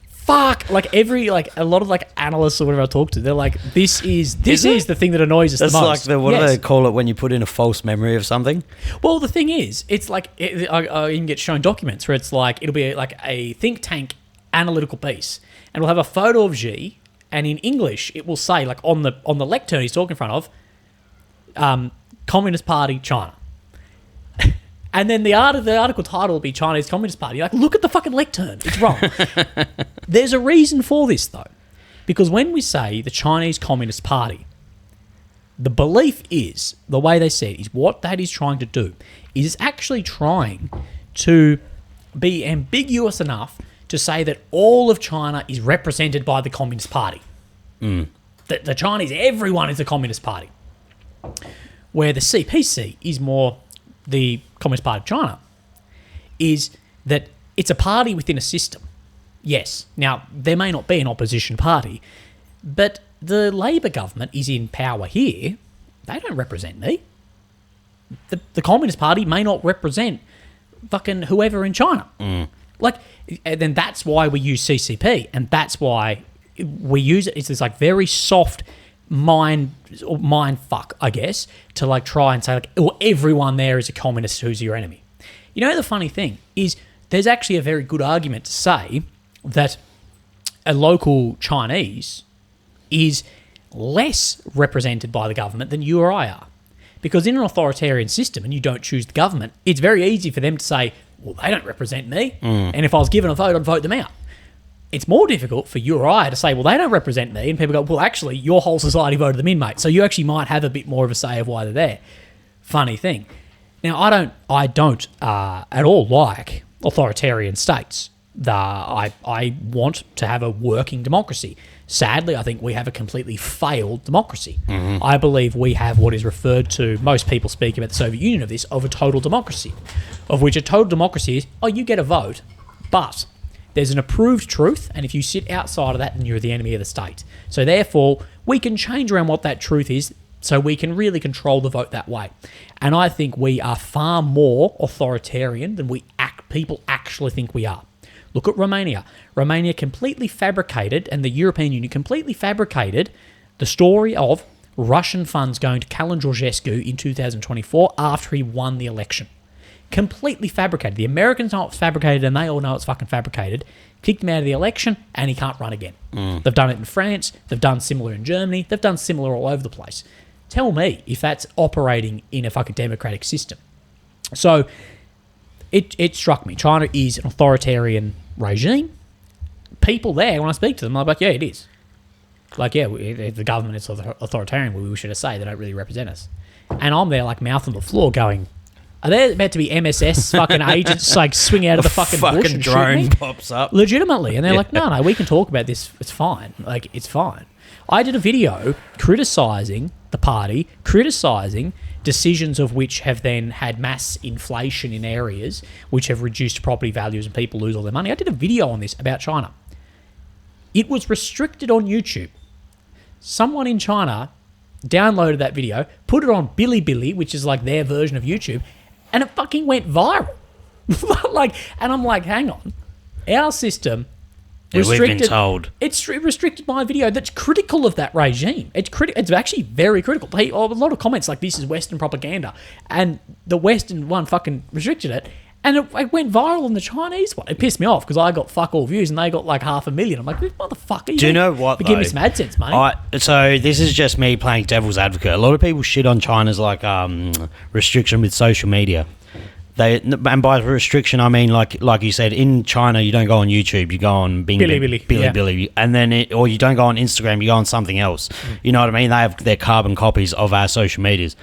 fuck. Like a lot of like analysts or whatever I talk to, they're like, this is the thing that annoys us the most. That's like what do they call it when you put in a false memory of something? Well, the thing is, it's like, I can get shown documents where it's like, it'll be like a think tank analytical piece, and we'll have a photo of Xi, and in English it will say, like on the lectern he's talking in front of, Communist Party China. And then the article title will be Chinese Communist Party. You're like, look at the fucking lectern. It's wrong. There's a reason for this, though. Because when we say the Chinese Communist Party, the belief is, the way they say it, is what that is trying to do is actually trying to be ambiguous enough to say that all of China is represented by the Communist Party. That the Chinese, everyone is the Communist Party. Where the CPC is more the Communist Party of China, is that it's a party within a system. Yes. Now, there may not be an opposition party, but the Labor government is in power here. They don't represent me. The Communist Party may not represent fucking whoever in China. Like, and then that's why we use CCP, and that's why we use it. It's this like very soft mind fuck, I guess, to like try and say like, well, everyone there is a communist who's your enemy. You know, the funny thing is there's actually a very good argument to say that a local Chinese is less represented by the government than you or I are. Because in an authoritarian system and you don't choose the government, it's very easy for them to say, well, they don't represent me. And if I was given a vote, I'd vote them out. It's more difficult for you or I to say, well, they don't represent me. And people go, well, actually, your whole society voted them in, mate. So you actually might have a bit more of a say of why they're there. Funny thing. Now, I don't at all like authoritarian states. I want to have a working democracy. Sadly, I think we have a completely failed democracy. I believe we have what is referred to, most people speak about the Soviet Union of this, of a total democracy, of which a total democracy is, you get a vote, but there's an approved truth, and if you sit outside of that, then you're the enemy of the state. So therefore, we can change around what that truth is, so we can really control the vote that way. And I think we are far more authoritarian than people actually think we are. Look at Romania. Romania completely fabricated, and the European Union completely fabricated the story of Russian funds going to Călin Georgescu in 2024 after he won the election. Completely fabricated. The Americans know it's fabricated, and they all know it's fucking fabricated. Kicked him out of the election, and he can't run again. They've done it in France. They've done similar in Germany. They've done similar all over the place. Tell me if that's operating in a fucking democratic system. So it struck me. China is an authoritarian regime. People there, when I speak to them, I'm like, yeah, it is. Like, yeah, the government is authoritarian, we should say they don't really represent us. And I'm there, like, mouth on the floor going, are there about to be MSS fucking agents, like, swing out of the fucking bush and drone shoot me? pops up. Legitimately. And they're like, no, we can talk about this. It's fine. Like, it's fine. I did a video criticising the party, criticising decisions of which have then had mass inflation in areas which have reduced property values and people lose all their money. I did a video on this about China. It was restricted on YouTube. Someone in China downloaded that video, put it on Bilibili, which is like their version of YouTube, and it fucking went viral. And I'm like, hang on. Our system restricted, we've been told. It's restricted my video that's critical of that regime. It's actually very critical. A lot of comments like, this is Western propaganda. And the Western one fucking restricted it. And it went viral on the Chinese one. It pissed me off because I got fuck all views and they got like 500,000. I'm like, motherfucker. Do you know what, give me some AdSense, mate. So this is just me playing devil's advocate. A lot of people shit on China's like restriction with social media. And by restriction, I mean like you said, in China you don't go on YouTube, you go on Bilibili, and then or you don't go on Instagram, you go on something else. You know what I mean? They have their carbon copies of our social medias.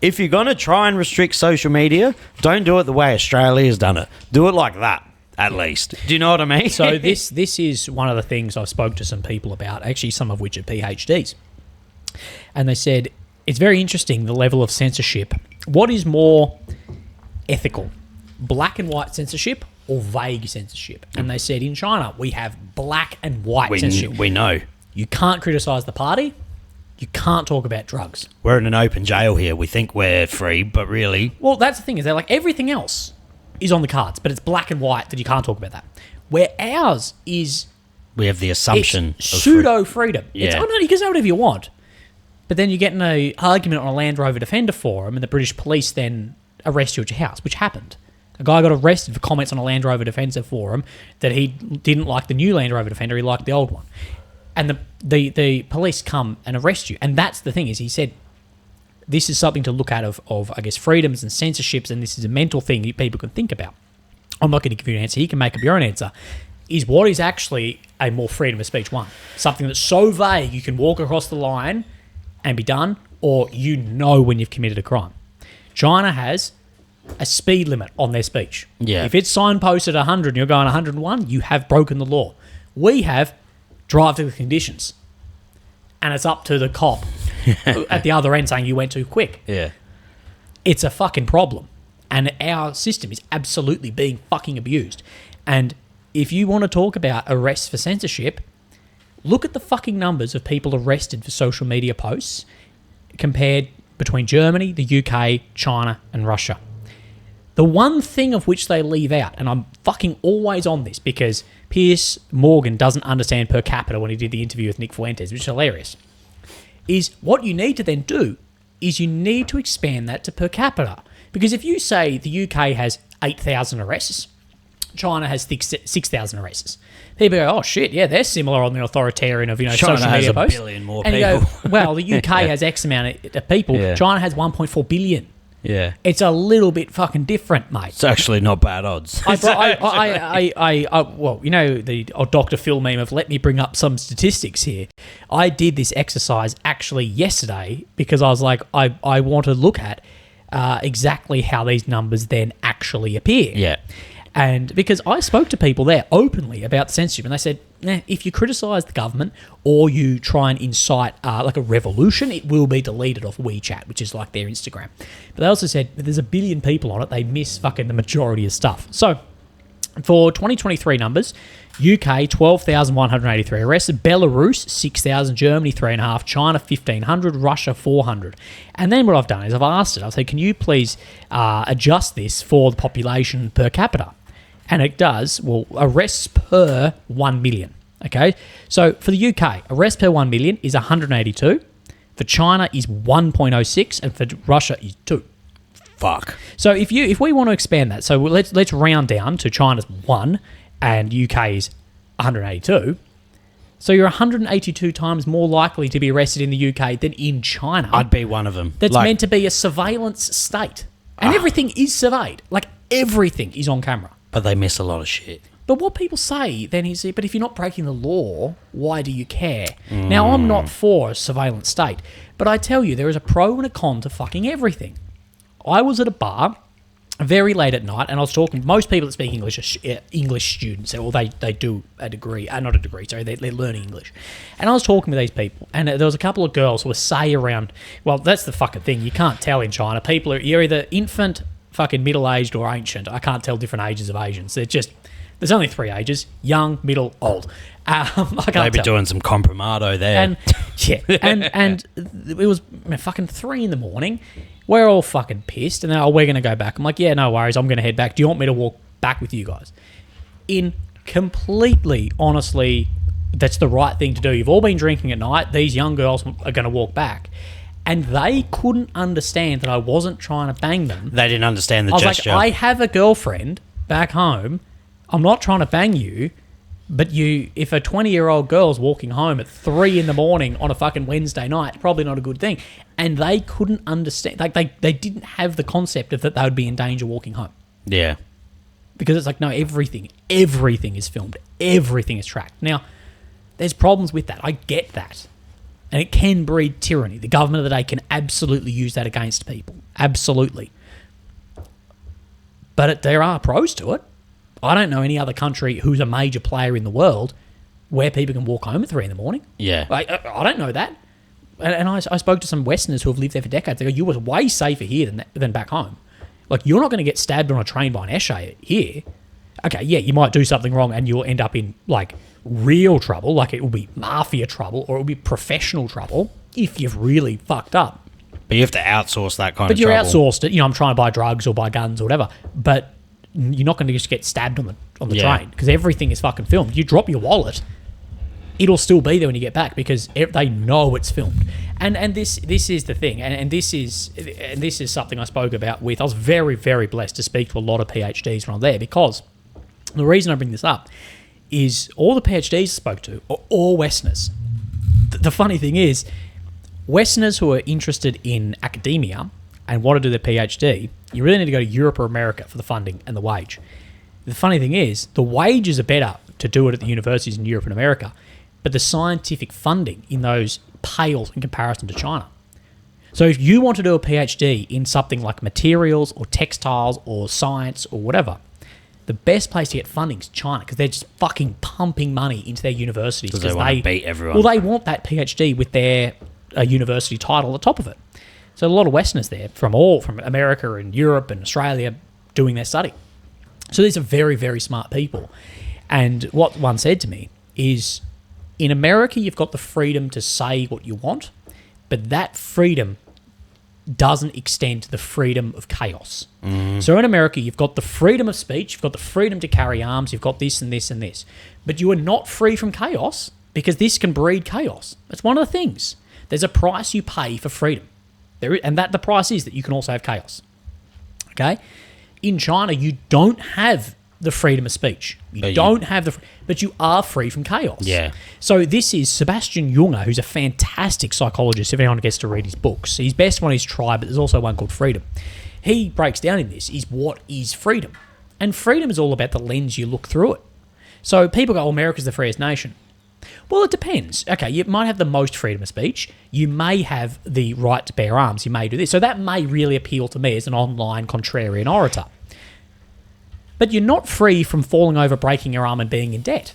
If you're gonna try and restrict social media, don't do it the way Australia's done it. Do it like that, at least. Do you know what I mean? So this is one of the things I spoke to some people about, actually some of which are PhDs, and they said it's very interesting the level of censorship. What is more ethical, black and white censorship or vague censorship? And they said in China we have black and white censorship. We know. You can't criticise the party. You can't talk about drugs. We're in an open jail here. We think we're free, but really... Well, that's the thing, is they're like, everything else is on the cards, but it's black and white that you can't talk about that. Where ours is... We have the assumption of pseudo-freedom. Yeah. It's, no, you can say whatever you want. But then you get in an argument on a Land Rover Defender forum and the British police then arrest you at your house, which happened. A guy got arrested for comments on a Land Rover Defender forum that he didn't like the new Land Rover Defender, he liked the old one. And the police come and arrest you. And that's the thing, is he said, this is something to look at of I guess, freedoms and censorships, and this is a mental thing people can think about. I'm not going to give you an answer. You can make up your own answer. Is what is actually a more freedom of speech one? Something that's so vague you can walk across the line and be done, or you know when you've committed a crime. China has a speed limit on their speech. Yeah. If it's signposted 100 and you're going 101, you have broken the law. We have drive to the conditions. And it's up to the cop at the other end saying you went too quick. Yeah. It's a fucking problem. And our system is absolutely being fucking abused. And if you want to talk about arrests for censorship, look at the fucking numbers of people arrested for social media posts compared between Germany, the UK, China, and Russia. The one thing of which they leave out, and I'm fucking always on this because Piers Morgan doesn't understand per capita when he did the interview with Nick Fuentes, which is hilarious, is what you need to then do is you need to expand that to per capita. Because if you say the UK has 8,000 arrests, China has 6,000 arrests, people go, oh shit, yeah, they're similar on the authoritarian of, China social media has posts. a billion more and people. You go, well, the UK has X amount of people. Yeah. China has 1.4 billion. Yeah. It's a little bit fucking different, mate. It's actually not bad odds. Well, the old Dr. Phil meme of let me bring up some statistics here. I did this exercise actually yesterday because I was like, I want to look at exactly how these numbers then actually appear. Yeah. And because I spoke to people there openly about censorship, and they said, if you criticise the government or you try and incite like a revolution, it will be deleted off WeChat, which is like their Instagram. But they also said, if there's a billion people on it, they miss fucking the majority of stuff. So for 2023 numbers, UK, 12,183 arrests, Belarus, 6,000, Germany, 3.5, China, 1,500, Russia, 400. And then what I've done is I've asked it, I've said, can you please adjust this for the population per capita? And it does, arrests per 1 million, okay? So for the UK, arrests per 1 million is 182, for China is 1.06, and for Russia is 2. Fuck. So if we want to expand that, so let's round down to China's 1 and UK's 182. So you're 182 times more likely to be arrested in the UK than in China. I'd be one of them. That's meant to be a surveillance state. And everything is surveyed. Like everything is on camera. But they miss a lot of shit. But what people say then is, but if you're not breaking the law, why do you care? Now, I'm not for a surveillance state, but I tell you, there is a pro and a con to fucking everything. I was at a bar very late at night, and I was talking. Most people that speak English are English students, or they do a degree, not a degree, sorry, they're learning English. And I was talking with these people, and there was a couple of girls who were say around. Well, that's the fucking thing. You can't tell in China. People are you're either infant, fucking middle-aged, or ancient. I can't tell different ages of Asians. There's only 3 ages: young, middle, old. I can't Maybe tell. doing some compromato there. And yeah, and it was fucking 3 a.m. We're all fucking pissed, and then we're going to go back. I'm like, yeah, no worries, I'm going to head back. Do you want me to walk back with you guys? Honestly, that's the right thing to do. You've all been drinking at night. These young girls are going to walk back. And they couldn't understand that I wasn't trying to bang them. They didn't understand the gesture. gesture. I have a girlfriend back home. I'm not trying to bang you. But if a 20-year-old girl's walking home at 3 a.m. on a fucking Wednesday night, probably not a good thing. And they couldn't understand. Like they didn't have the concept of that they would be in danger walking home. Yeah. Because it's like, no, everything is filmed. Everything is tracked. Now, there's problems with that. I get that. And it can breed tyranny. The government of the day can absolutely use that against people. Absolutely. But there are pros to it. I don't know any other country who's a major player in the world where people can walk home at 3 a.m. Yeah. Like, I don't know that. And I spoke to some Westerners who have lived there for decades. They go, you were way safer here than back home. Like, you're not going to get stabbed on a train by an esche here. Okay, yeah, you might do something wrong and you'll end up in, like, real trouble. Like, it will be mafia trouble or it will be professional trouble if you've really fucked up. But you have to outsource that kind of trouble. But you're outsourced it. I'm trying to buy drugs or buy guns or whatever. But you're not going to just get stabbed on the train because everything is fucking filmed. You drop your wallet, it'll still be there when you get back because they know it's filmed. And this is the thing, and this is something I spoke about with. I was very, very blessed to speak to a lot of PhDs when I was there, because the reason I bring this up is all the PhDs I spoke to are all Westerners. The funny thing is, Westerners who are interested in academia and want to do their PhD, you really need to go to Europe or America for the funding and the wage. The funny thing is, the wages are better to do it at the universities in Europe and America, but the scientific funding in those pales in comparison to China. So if you want to do a PhD in something like materials or textiles or science or whatever, the best place to get funding is China, because they're just fucking pumping money into their universities. Because they want to beat everyone. Well, they want that PhD with their university title at the top of it. So a lot of Westerners there from America and Europe and Australia doing their study. So these are very, very smart people. And what one said to me is, in America, you've got the freedom to say what you want, but that freedom doesn't extend to the freedom of chaos. So in America, you've got the freedom of speech, you've got the freedom to carry arms, you've got this and this and this. But you are not free from chaos because this can breed chaos. That's one of the things. There's a price you pay for freedom. And that the price is that you can also have chaos. Okay? In China, you don't have the freedom of speech. You don't have but you are free from chaos. Yeah. So this is Sebastian Junger, who's a fantastic psychologist. If anyone gets to read his books, his best one is Try, but there's also one called Freedom. He breaks down in this is what is freedom, and freedom is all about the lens you look through it. So people go, "Oh, America's the freest nation." Well, it depends. Okay, you might have the most freedom of speech. You may have the right to bear arms. You may do this. So that may really appeal to me as an online contrarian orator. But you're not free from falling over, breaking your arm and being in debt.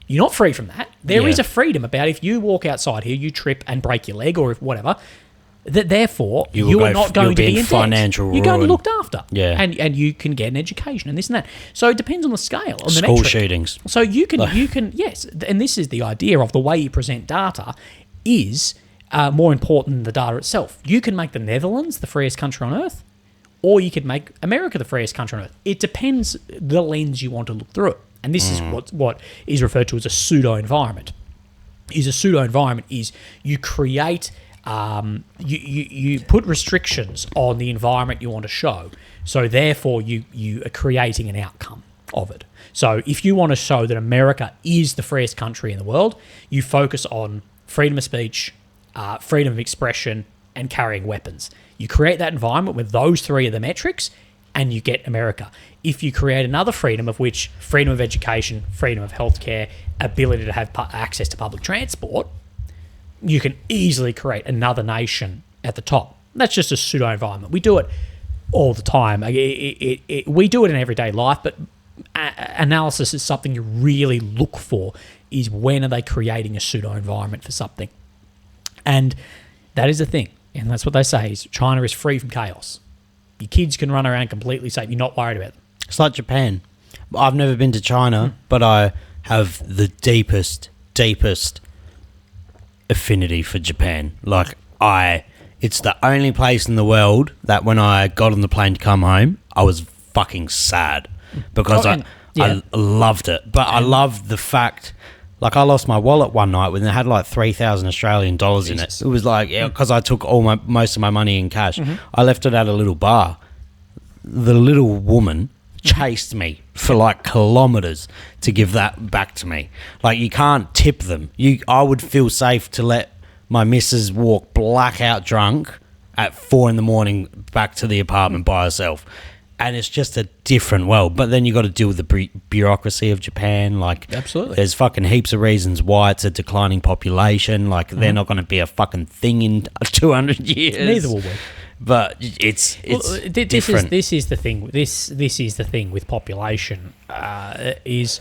You're not free from that. There is a freedom about if you walk outside here, you trip and break your leg or if whatever, that therefore you are not going to be in financial debt. You're going to be looked after. Yeah. And you can get an education and this and that. So it depends on the scale, on the School metric. shootings. So you can, yes, and this is the idea of the way you present data is more important than the data itself. You can make the Netherlands the freest country on earth, or you could make America the freest country on earth. It depends the lens you want to look through it. And this is what is referred to as a pseudo-environment. A pseudo-environment is you create, you put restrictions on the environment you want to show. So therefore, you are creating an outcome of it. So if you want to show that America is the freest country in the world, you focus on freedom of speech, freedom of expression, and carrying weapons. You create that environment with those three are the metrics, and you get America. If you create another freedom, of which freedom of education, freedom of healthcare, ability to have access to public transport, you can easily create another nation at the top. That's just a pseudo environment. We do it all the time. We do it in everyday life, but analysis is something you really look for. Is when are they creating a pseudo environment for something, and that is the thing. And that's what they say is China is free from chaos. Your kids can run around completely safe. You're not worried about them. It's like Japan. I've never been to China, but I have the deepest affinity for Japan. It's the only place in the world that when I got on the plane to come home, I was fucking sad because I loved it. But I loved the fact... I lost my wallet one night when it had 3,000 Australian dollars in it. It was because I took most of my money in cash. I left it at a little bar. The little woman chased me for kilometers to give that back to me. You can't tip them. I would feel safe to let my missus walk blackout drunk at 4 a.m. back to the apartment by herself. And it's just a different world. But then you got to deal with the bureaucracy of Japan. Absolutely. There's fucking heaps of reasons why it's a declining population. They're not going to be a fucking thing in 200 years. Neither will we. But it's different. This is the thing. This is the thing with population. Is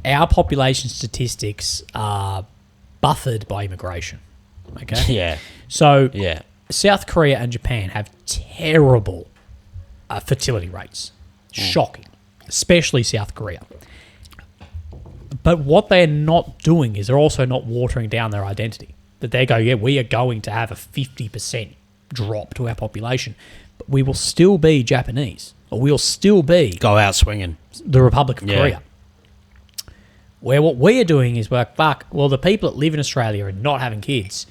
our population statistics are buffered by immigration. Okay. Yeah. So South Korea and Japan have terrible fertility rates. Shocking. Especially South Korea. But what they're not doing is they're also not watering down their identity. That they go, we are going to have a 50% drop to our population, but we will still be Japanese, or we'll still be... Go out swinging. ...the Republic of Korea. Where what we are doing is the people that live in Australia and not having kids...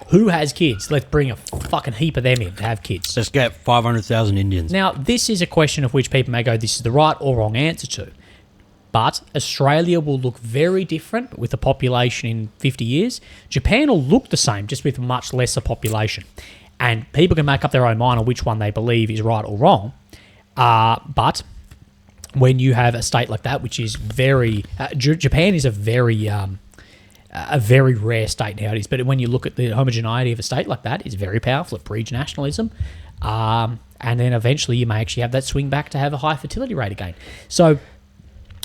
Who has kids? Let's bring a fucking heap of them in to have kids. Let's get 500,000 Indians. Now, this is a question of which people may go, this is the right or wrong answer to. But Australia will look very different with the population in 50 years. Japan will look the same, just with a much lesser population. And people can make up their own mind on which one they believe is right or wrong. But when you have a state like that, which is very... Japan is a very rare state nowadays, but when you look at the homogeneity of a state like that, it's very powerful. It breeds nationalism, and then eventually you may actually have that swing back to have a high fertility rate again. So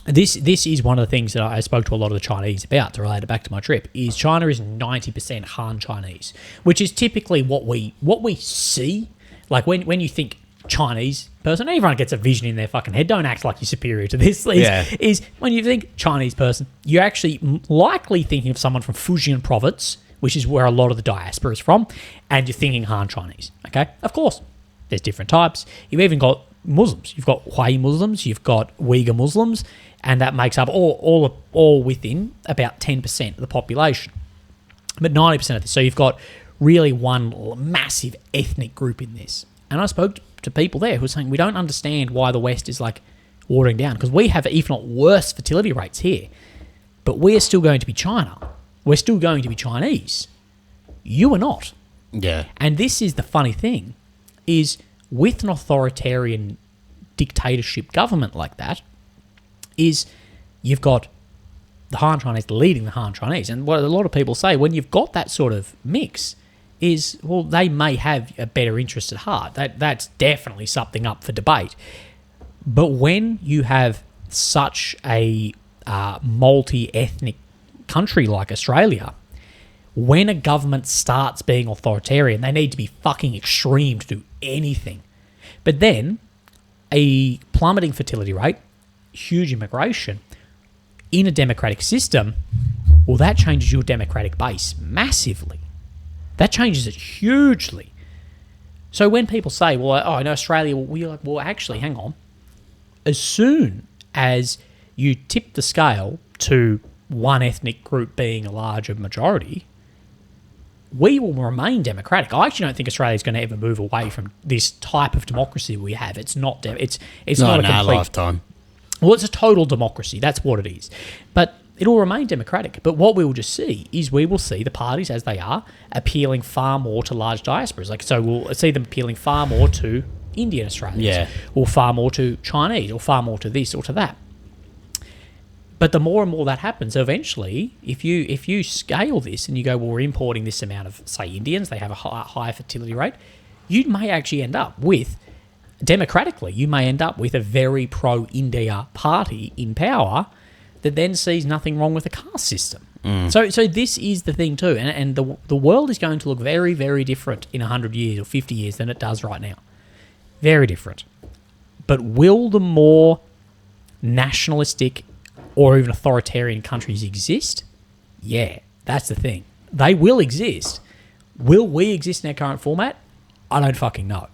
this is one of the things that I spoke to a lot of the Chinese about to relate it back to my trip. Is China is 90% Han Chinese, which is typically what we see. When you think Chinese person, everyone gets a vision in their fucking head. Don't act like you're superior to this. Is when you think Chinese person, you're actually likely thinking of someone from Fujian province which is where a lot of the diaspora is from, and you're thinking Han Chinese. Okay, of course, there's different types. You've even got Muslims. You've got Hui Muslims. You've got Uyghur Muslims, and that makes up all within about 10% of the population. But 90% of this. So you've got really one massive ethnic group in this. And I spoke to people there who were saying we don't understand why the West is like watering down, because we have, if not worse, fertility rates here. But we're still going to be China. We're still going to be Chinese. You are not. Yeah. And this is the funny thing, is with an authoritarian dictatorship government like that, is you've got the Han Chinese leading the Han Chinese. And what a lot of people say, when you've got that sort of mix, is, well, they may have a better interest at heart. That's definitely something up for debate. But when you have such a multi-ethnic country like Australia, when a government starts being authoritarian, they need to be fucking extreme to do anything. But then a plummeting fertility rate, huge immigration in a democratic system, well, that changes your democratic base massively. That changes it hugely. So when people say, well, oh, in Australia, we're like, well, actually, hang on. As soon as you tip the scale to one ethnic group being a larger majority, we will remain democratic. I actually don't think Australia is going to ever move away from this type of democracy we have. It's not. It's not a complete. Not in our lifetime. Well, it's a total democracy. That's what it is. But it will remain democratic. But what we will just see is we will see the parties as they are appealing far more to large diasporas. Like, so we'll see them appealing far more to Indian Australians, or far more to Chinese, or far more to this or to that. But the more and more that happens, eventually, if you scale this and you go, well, we're importing this amount of, say, Indians, they have a higher fertility rate, you may actually end up with, democratically, you may end up with a very pro-India party in power that then sees nothing wrong with the caste system. So this is the thing too, and the world is going to look very, very different in 100 years or 50 years than it does right now. Very different. But will the more nationalistic or even authoritarian countries exist? Yeah, that's the thing. They will exist. Will we exist in our current format? I don't fucking know.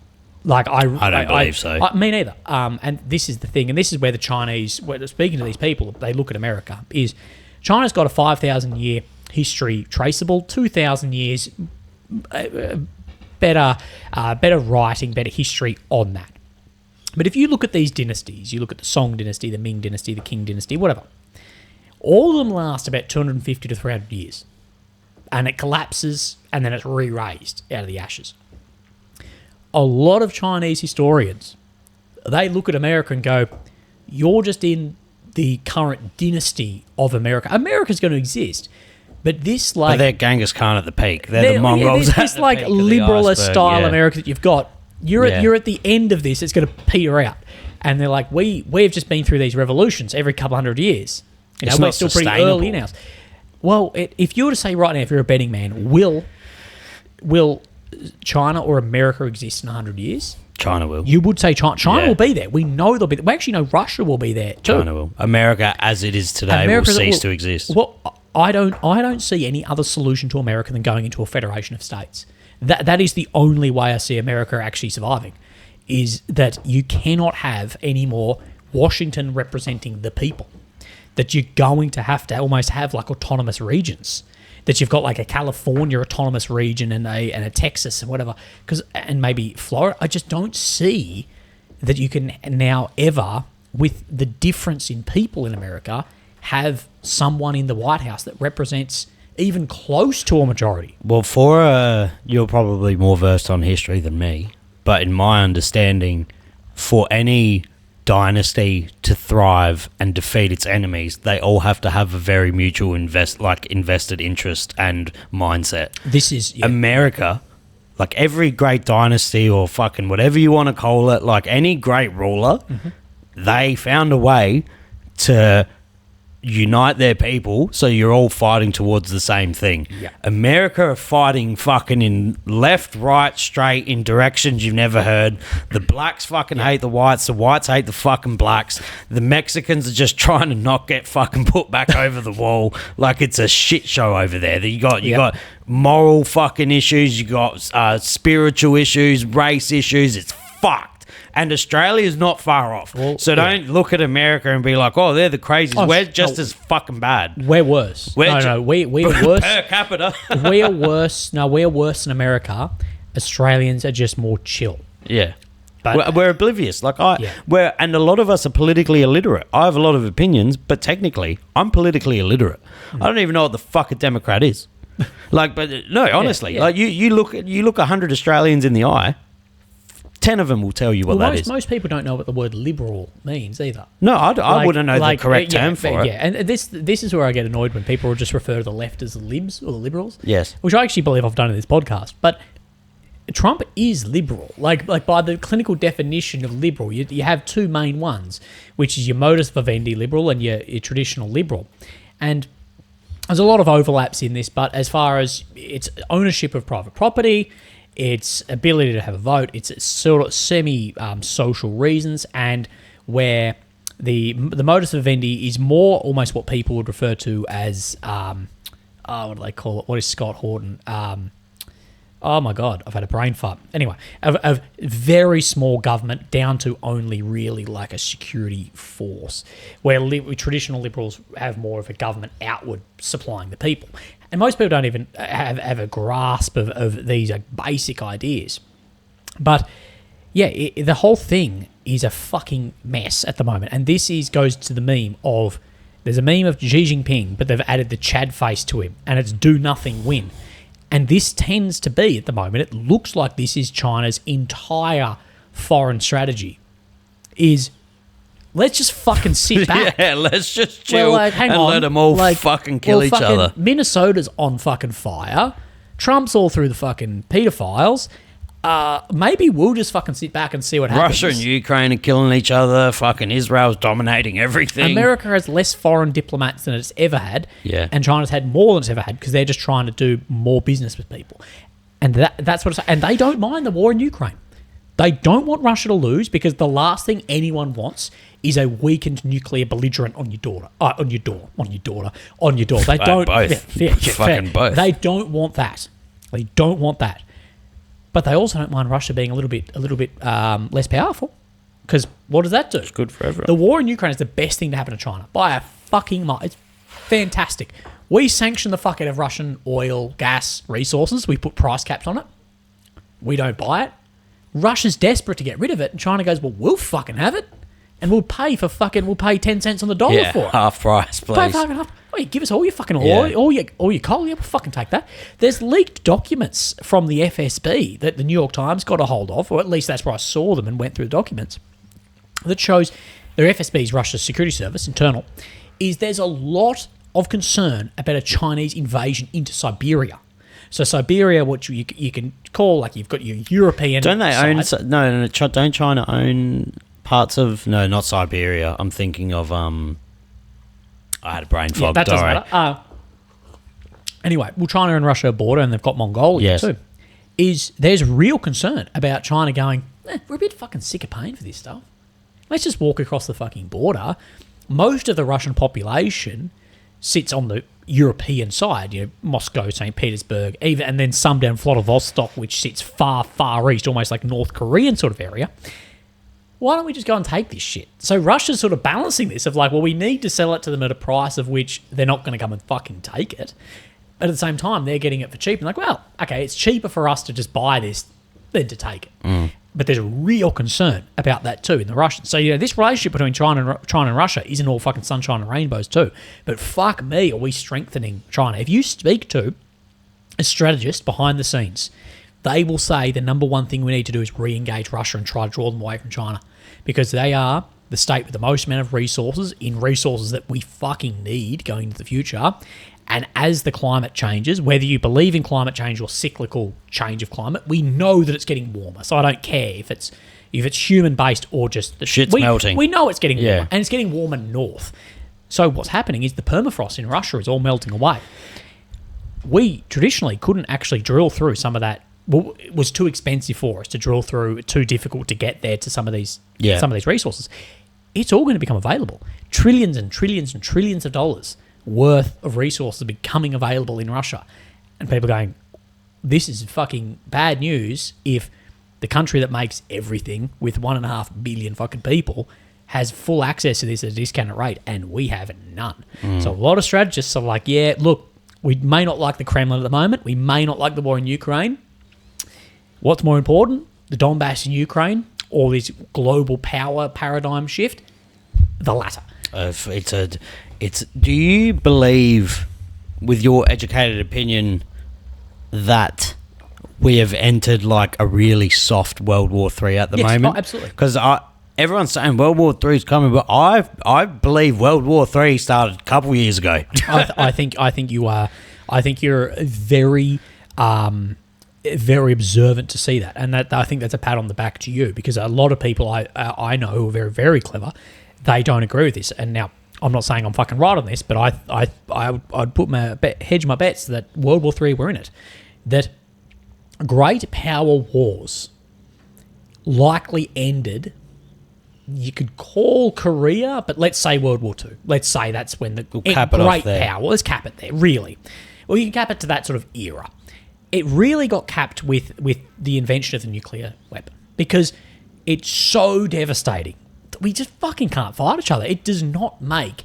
Like I don't believe so. Me neither. And this is the thing, and this is where the Chinese, speaking to these people, they look at America, is China's got a 5,000 year history traceable, 2,000 years better writing, better history on that. But if you look at these dynasties, you look at the Song dynasty, the Ming dynasty, the Qing dynasty, whatever, all of them last about 250 to 300 years. And it collapses, and then it's re-raised out of the ashes. A lot of Chinese historians, they look at America and go, you're just in the current dynasty of America. America's going to exist. But this, like... But they're Genghis Khan at the peak. They're the Mongols at this the like peak liberalist style yeah. America that you've got, you're at the end of this, it's going to peter out. And they're like, we've just been through these revolutions every couple hundred years. You know, we're still pretty early in ours. Well, if you were to say right now, if you're a betting man, will China or America exist in 100 years? China will. You would say China will be there. We know they'll be there. We actually know Russia will be there too. China will. America, as it is today, will cease to exist. Well, I don't see any other solution to America than going into a federation of states. That is the only way I see America actually surviving, is that you cannot have any more Washington representing the people, that you're going to have almost have like autonomous regions, that you've got like a California autonomous region and a Texas and whatever, and maybe Florida. I just don't see that you can now ever, with the difference in people in America, have someone in the White House that represents even close to a majority. Well, you're probably more versed on history than me, but in my understanding, for any dynasty to thrive and defeat its enemies, they all have to have a very mutual invested interest and mindset. This is America, like every great dynasty or fucking whatever you want to call it, like any great ruler, they found a way to unite their people so you're all fighting towards the same thing. Yeah. America are fighting fucking in left, right, straight, in directions you've never heard. The blacks fucking hate the whites hate the fucking blacks. The Mexicans are just trying to not get fucking put back over the wall. Like, it's a shit show over there. You got moral fucking issues, you got spiritual issues, race issues. It's fucked. And Australia's not far off. Well, so don't look at America and be like, oh, they're the crazies. We're just as fucking bad. We're worse. We're worse. Per capita. We're worse. No, we're worse than America. Australians are just more chill. Yeah. But we're oblivious. Like and a lot of us are politically illiterate. I have a lot of opinions, but technically, I'm politically illiterate. I don't even know what the fuck a Democrat is. Like, but no, honestly, like you look 100 Australians in the eye. 10 of them will tell you what that is. Most people don't know what the word liberal means either. No, I wouldn't know the correct term for it. Yeah, and this is where I get annoyed when people just refer to the left as the libs or the liberals. Yes. Which I actually believe I've done in this podcast. But Trump is liberal. Like by the clinical definition of liberal, you have two main ones, which is your modus vivendi liberal and your traditional liberal. And there's a lot of overlaps in this, but as far as its ownership of private property, its ability to have a vote, it's sort of semi-social reasons, and where the modus vivendi is more almost what people would refer to as, what do they call it? What is Scott Horton? Oh my God, I've had a brain fart. Anyway, a very small government down to only really like a security force, where traditional liberals have more of a government outward supplying the people. And most people don't even have a grasp of these basic ideas. But yeah, the whole thing is a fucking mess at the moment. And this goes to the meme of, there's a meme of Xi Jinping, but they've added the Chad face to him, and it's do nothing win. And this tends to be, at the moment, it looks like this is China's entire foreign strategy, is let's just fucking sit back. Yeah, let's just chill let them all fucking kill each other. Minnesota's on fucking fire. Trump's all through the fucking pedophiles. Maybe we'll just fucking sit back and see what happens. Russia and Ukraine are killing each other. Fucking Israel's dominating everything. America has less foreign diplomats than it's ever had. Yeah. And China's had more than it's ever had because they're just trying to do more business with people. And that's what it's... And they don't mind the war in Ukraine. They don't want Russia to lose because the last thing anyone wants is a weakened nuclear belligerent on your door. They don't... Both. Fucking both. They don't want that. They don't want that. But they also don't mind Russia being a little bit less powerful, because what does that do? It's good for everyone. The war in Ukraine is the best thing to happen to China by a fucking mile. It's fantastic. We sanction the fuck out of Russian oil, gas, resources. We put price caps on it. We don't buy it. Russia's desperate to get rid of it, and China goes, well, we'll fucking have it, and we'll pay 10 cents on the dollar for it. Half price, please. Pay fucking half. Oh, you give us all your fucking oil, all your coal. Yeah, we'll fucking take that. There's leaked documents from the FSB that the New York Times got a hold of, or at least that's where I saw them and went through the documents, that shows their FSB's Russia's security service, internal, is there's a lot of concern about a Chinese invasion into Siberia. So Siberia, what you can call, like, you've got your European Don't they side. own... No, don't China own parts of... No, not Siberia. I'm thinking of... I had a brain fog. Yeah, that doesn't matter. Anyway, well, China and Russia are border, and they've got Mongolia too. There's real concern about China going, we're a bit fucking sick of paying for this stuff. Let's just walk across the fucking border. Most of the Russian population sits on the European side, Moscow, St. Petersburg, and then some down Vladivostok, which sits far, far east, almost like North Korean sort of area. Why don't we just go and take this shit? So Russia's sort of balancing this of like, well, we need to sell it to them at a price of which they're not going to come and fucking take it. But at the same time, they're getting it for cheap. And like, well, okay, it's cheaper for us to just buy this than to take it. But there's a real concern about that too in the Russians. So, this relationship between China and Russia isn't all fucking sunshine and rainbows too. But fuck me, are we strengthening China? If you speak to a strategist behind the scenes, they will say the number one thing we need to do is re-engage Russia and try to draw them away from China, because they are the state with the most amount of resources that we fucking need going into the future. And as the climate changes, whether you believe in climate change or cyclical change of climate, we know that it's getting warmer. So I don't care if it's human-based or just... Shit's melting. We know it's getting warmer, and it's getting warmer north. So what's happening is the permafrost in Russia is all melting away. We traditionally couldn't actually drill through some of that. Well, it was too expensive for us to drill through, too difficult to get there to some of these resources. It's all going to become available. Trillions and trillions and trillions of dollars worth of resources are becoming available in Russia. And people are going, this is fucking bad news if the country that makes everything with 1.5 billion fucking people has full access to this at a discounted rate, and we have none. So a lot of strategists are like, yeah, look, we may not like the Kremlin at the moment. We may not like the war in Ukraine. What's more important, the Donbass in Ukraine or this global power paradigm shift? The latter. Do you believe, with your educated opinion, that we have entered like a really soft World War III at the moment? Oh, absolutely. Because everyone's saying World War III is coming, but I believe World War III started a couple of years ago. I think you are. I think you're very, very observant to see that, and that I think that's a pat on the back to you, because a lot of people I know who are very, very clever, they don't agree with this. And now I'm not saying I'm fucking right on this, but I'd put hedge my bets that World War III we're in it. That great power wars likely ended. You could call Korea, but let's say World War II. Let's say that's when the great power. Let's cap it there, really. Well, you can cap it to that sort of era. It really got capped with the invention of the nuclear weapon, because it's so devastating that we just fucking can't fight each other. It does not make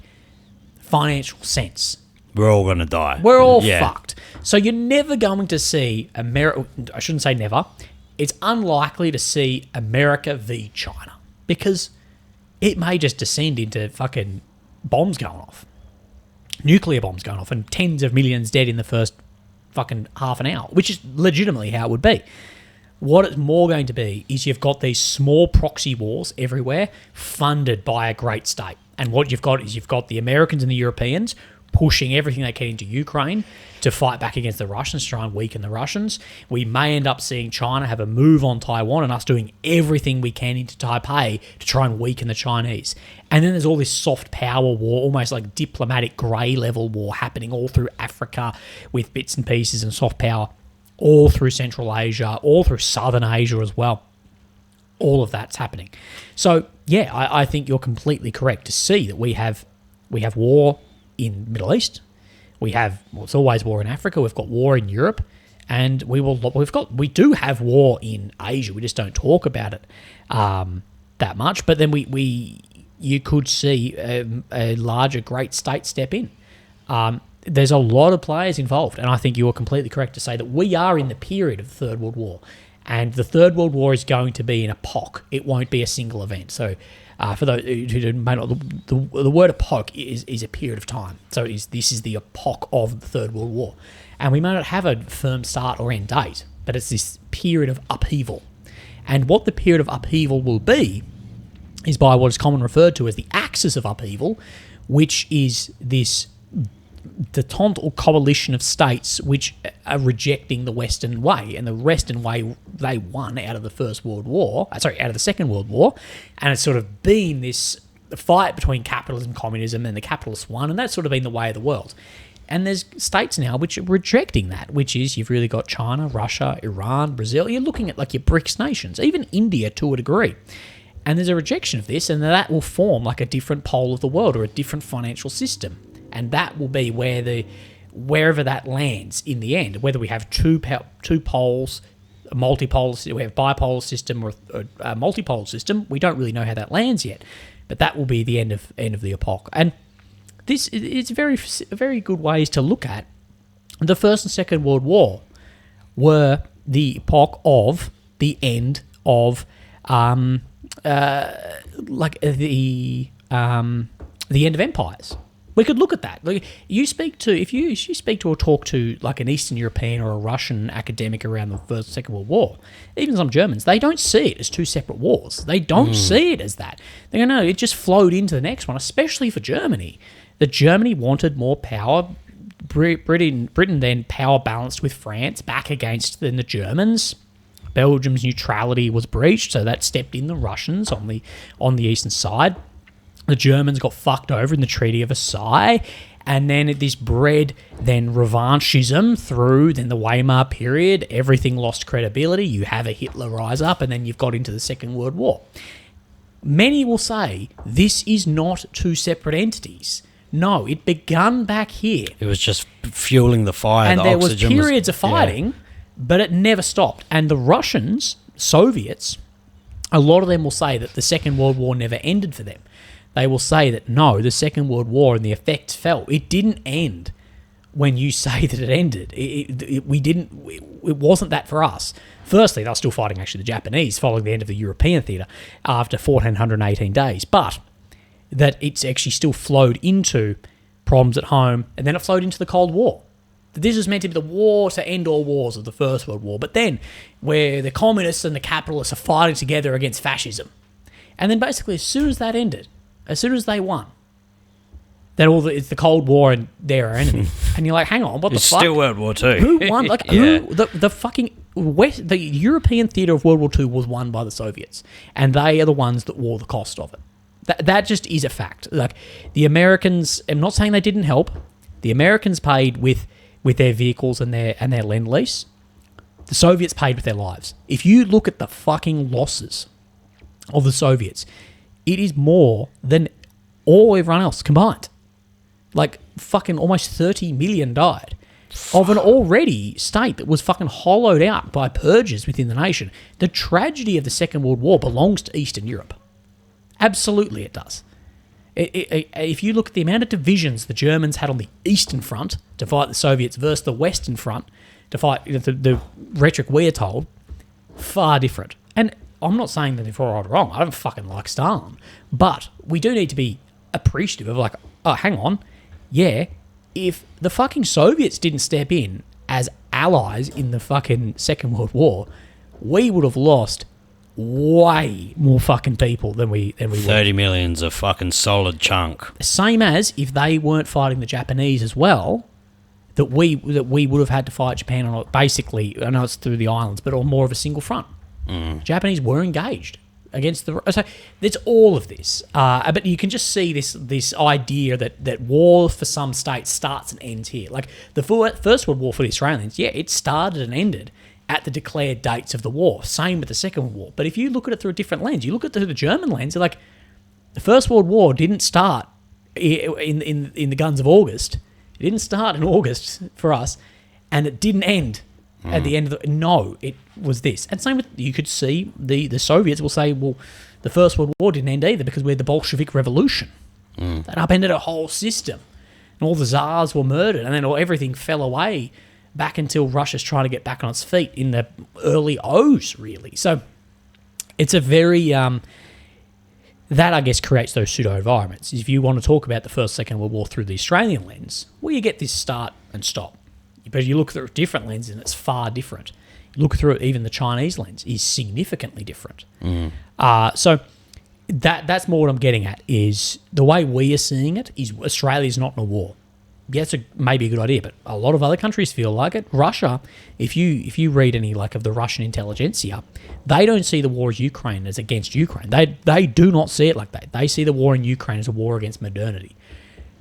financial sense. We're all going to die. We're all fucked. So you're never going to see America. I shouldn't say never. It's unlikely to see America v. China, because it may just descend into fucking bombs going off, nuclear bombs going off, and tens of millions dead in the first fucking half an hour, which is legitimately how it would be. What it's more going to be is you've got these small proxy wars everywhere funded by a great state. And what you've got is you've got the Americans and the Europeans pushing everything they can into Ukraine to fight back against the Russians, to try and weaken the Russians. We may end up seeing China have a move on Taiwan and us doing everything we can into Taipei to try and weaken the Chinese. And then there's all this soft power war, almost like diplomatic grey level war happening all through Africa with bits and pieces and soft power, all through Central Asia, all through Southern Asia as well. All of that's happening. So, yeah, I think you're completely correct to see that we have war in the Middle East. It's always war in Africa. We've got war in Europe, and we do have war in Asia. We just don't talk about it that much. But then you could see a larger great state step in. There's a lot of players involved, and I think you are completely correct to say that we are in the period of the Third World War, and the Third World War is going to be an epoch. It won't be a single event. So for those who may not, the word epoch is a period of time. So this is the epoch of the Third World War. And we may not have a firm start or end date, but it's this period of upheaval. And what the period of upheaval will be is by what is commonly referred to as the axis of upheaval, which is this detente or coalition of states which are rejecting the Western way, and the Western way, they won out of the out of the Second World War, and it's sort of been this fight between capitalism and communism, and the capitalists won, and that's sort of been the way of the world. And there's states now which are rejecting that, which is you've really got China, Russia, Iran, Brazil. You're looking at like your BRICS nations, even India to a degree. And there's a rejection of this, and that will form like a different pole of the world or a different financial system. And that will be wherever that lands in the end, whether we have two poles, a multipolar, we have a bipolar system or a multipolar system. We don't really know how that lands yet, but that will be the end of the epoch. And this is very good ways to look at the First and Second World War were the epoch of the end of the end of empires. We could look at that. Like if you speak to or talk to like an Eastern European or a Russian academic around the First and Second World War, even some Germans, they don't see it as two separate wars. They don't see it as that. They go, no, it just flowed into the next one, especially for Germany. That Germany wanted more power. Britain then power balanced with France back against the Germans. Belgium's neutrality was breached, so that stepped in the Russians on the eastern side. The Germans got fucked over in the Treaty of Versailles, and then this bred then revanchism through then the Weimar period. Everything lost credibility. You have a Hitler rise up, and then you've got into the Second World War. Many will say this is not two separate entities. No, it begun back here. It was just fueling the fire. And the there was oxygen periods of fighting, but it never stopped. And the Russians, Soviets, a lot of them will say that the Second World War never ended for them. They will say that, no, the Second World War and the effects felt. It didn't end when you say that it ended. It wasn't that for us. Firstly, they were still fighting, actually, the Japanese following the end of the European theatre after 1,418 days. But that it's actually still flowed into problems at home, and then it flowed into the Cold War. This was meant to be the war to end all wars of the First World War, but then where the communists and the capitalists are fighting together against fascism. And then basically as soon as that ended, as soon as they won, then it's the Cold War and they're our enemy. And you're like, hang on, what the fuck? It's still World War II. Who won? Like, the fucking the European theatre of World War II was won by the Soviets, and they are the ones that wore the cost of it. That just is a fact. Like, the Americans, I'm not saying they didn't help. The Americans paid with their vehicles and their lend-lease. The Soviets paid with their lives. If you look at the fucking losses of the Soviets, it is more than everyone else combined. Like, fucking almost 30 million died of an already state that was fucking hollowed out by purges within the nation. The tragedy of the Second World War belongs to Eastern Europe. Absolutely it does. If you look at the amount of divisions the Germans had on the Eastern Front to fight the Soviets versus the Western Front to fight the rhetoric we are told, far different. And I'm not saying that they're right or wrong. I don't fucking like Stalin. But we do need to be appreciative of, like, oh, hang on. Yeah, if the fucking Soviets didn't step in as allies in the fucking Second World War, we would have lost way more fucking people than we 30 million's a fucking solid chunk. Same as if they weren't fighting the Japanese as well, that we would have had to fight Japan on, basically, I know it's through the islands, but on more of a single front. Japanese were engaged against the... So there's all of this. But you can just see this idea that war for some states starts and ends here. Like, the First World War for the Australians, yeah, it started and ended at the declared dates of the war. Same with the Second World War. But if you look at it through a different lens, you look at it through the German lens, you're like, the First World War didn't start in the guns of August. It didn't start in August for us, and it didn't end at the end of the... No, it was this. And same with... You could see the Soviets will say, well, the First World War didn't end either because we had the Bolshevik Revolution. That upended a whole system. And all the Tsars were murdered, and then everything fell away back until Russia's trying to get back on its feet in the early O's, really. So it's a very... that, I guess, creates those pseudo-environments. If you want to talk about the First, Second World War through the Australian lens, well, you get this start and stop. But you look through a different lens and it's far different. You look through it, even the Chinese lens is significantly different. So that's more what I'm getting at, is the way we are seeing it is Australia's not in a war. Yeah, it's maybe a good idea, but a lot of other countries feel like it. Russia, if you read any of the Russian intelligentsia, they don't see the war as Ukraine as against Ukraine. They do not see it like that. They see the war in Ukraine as a war against modernity,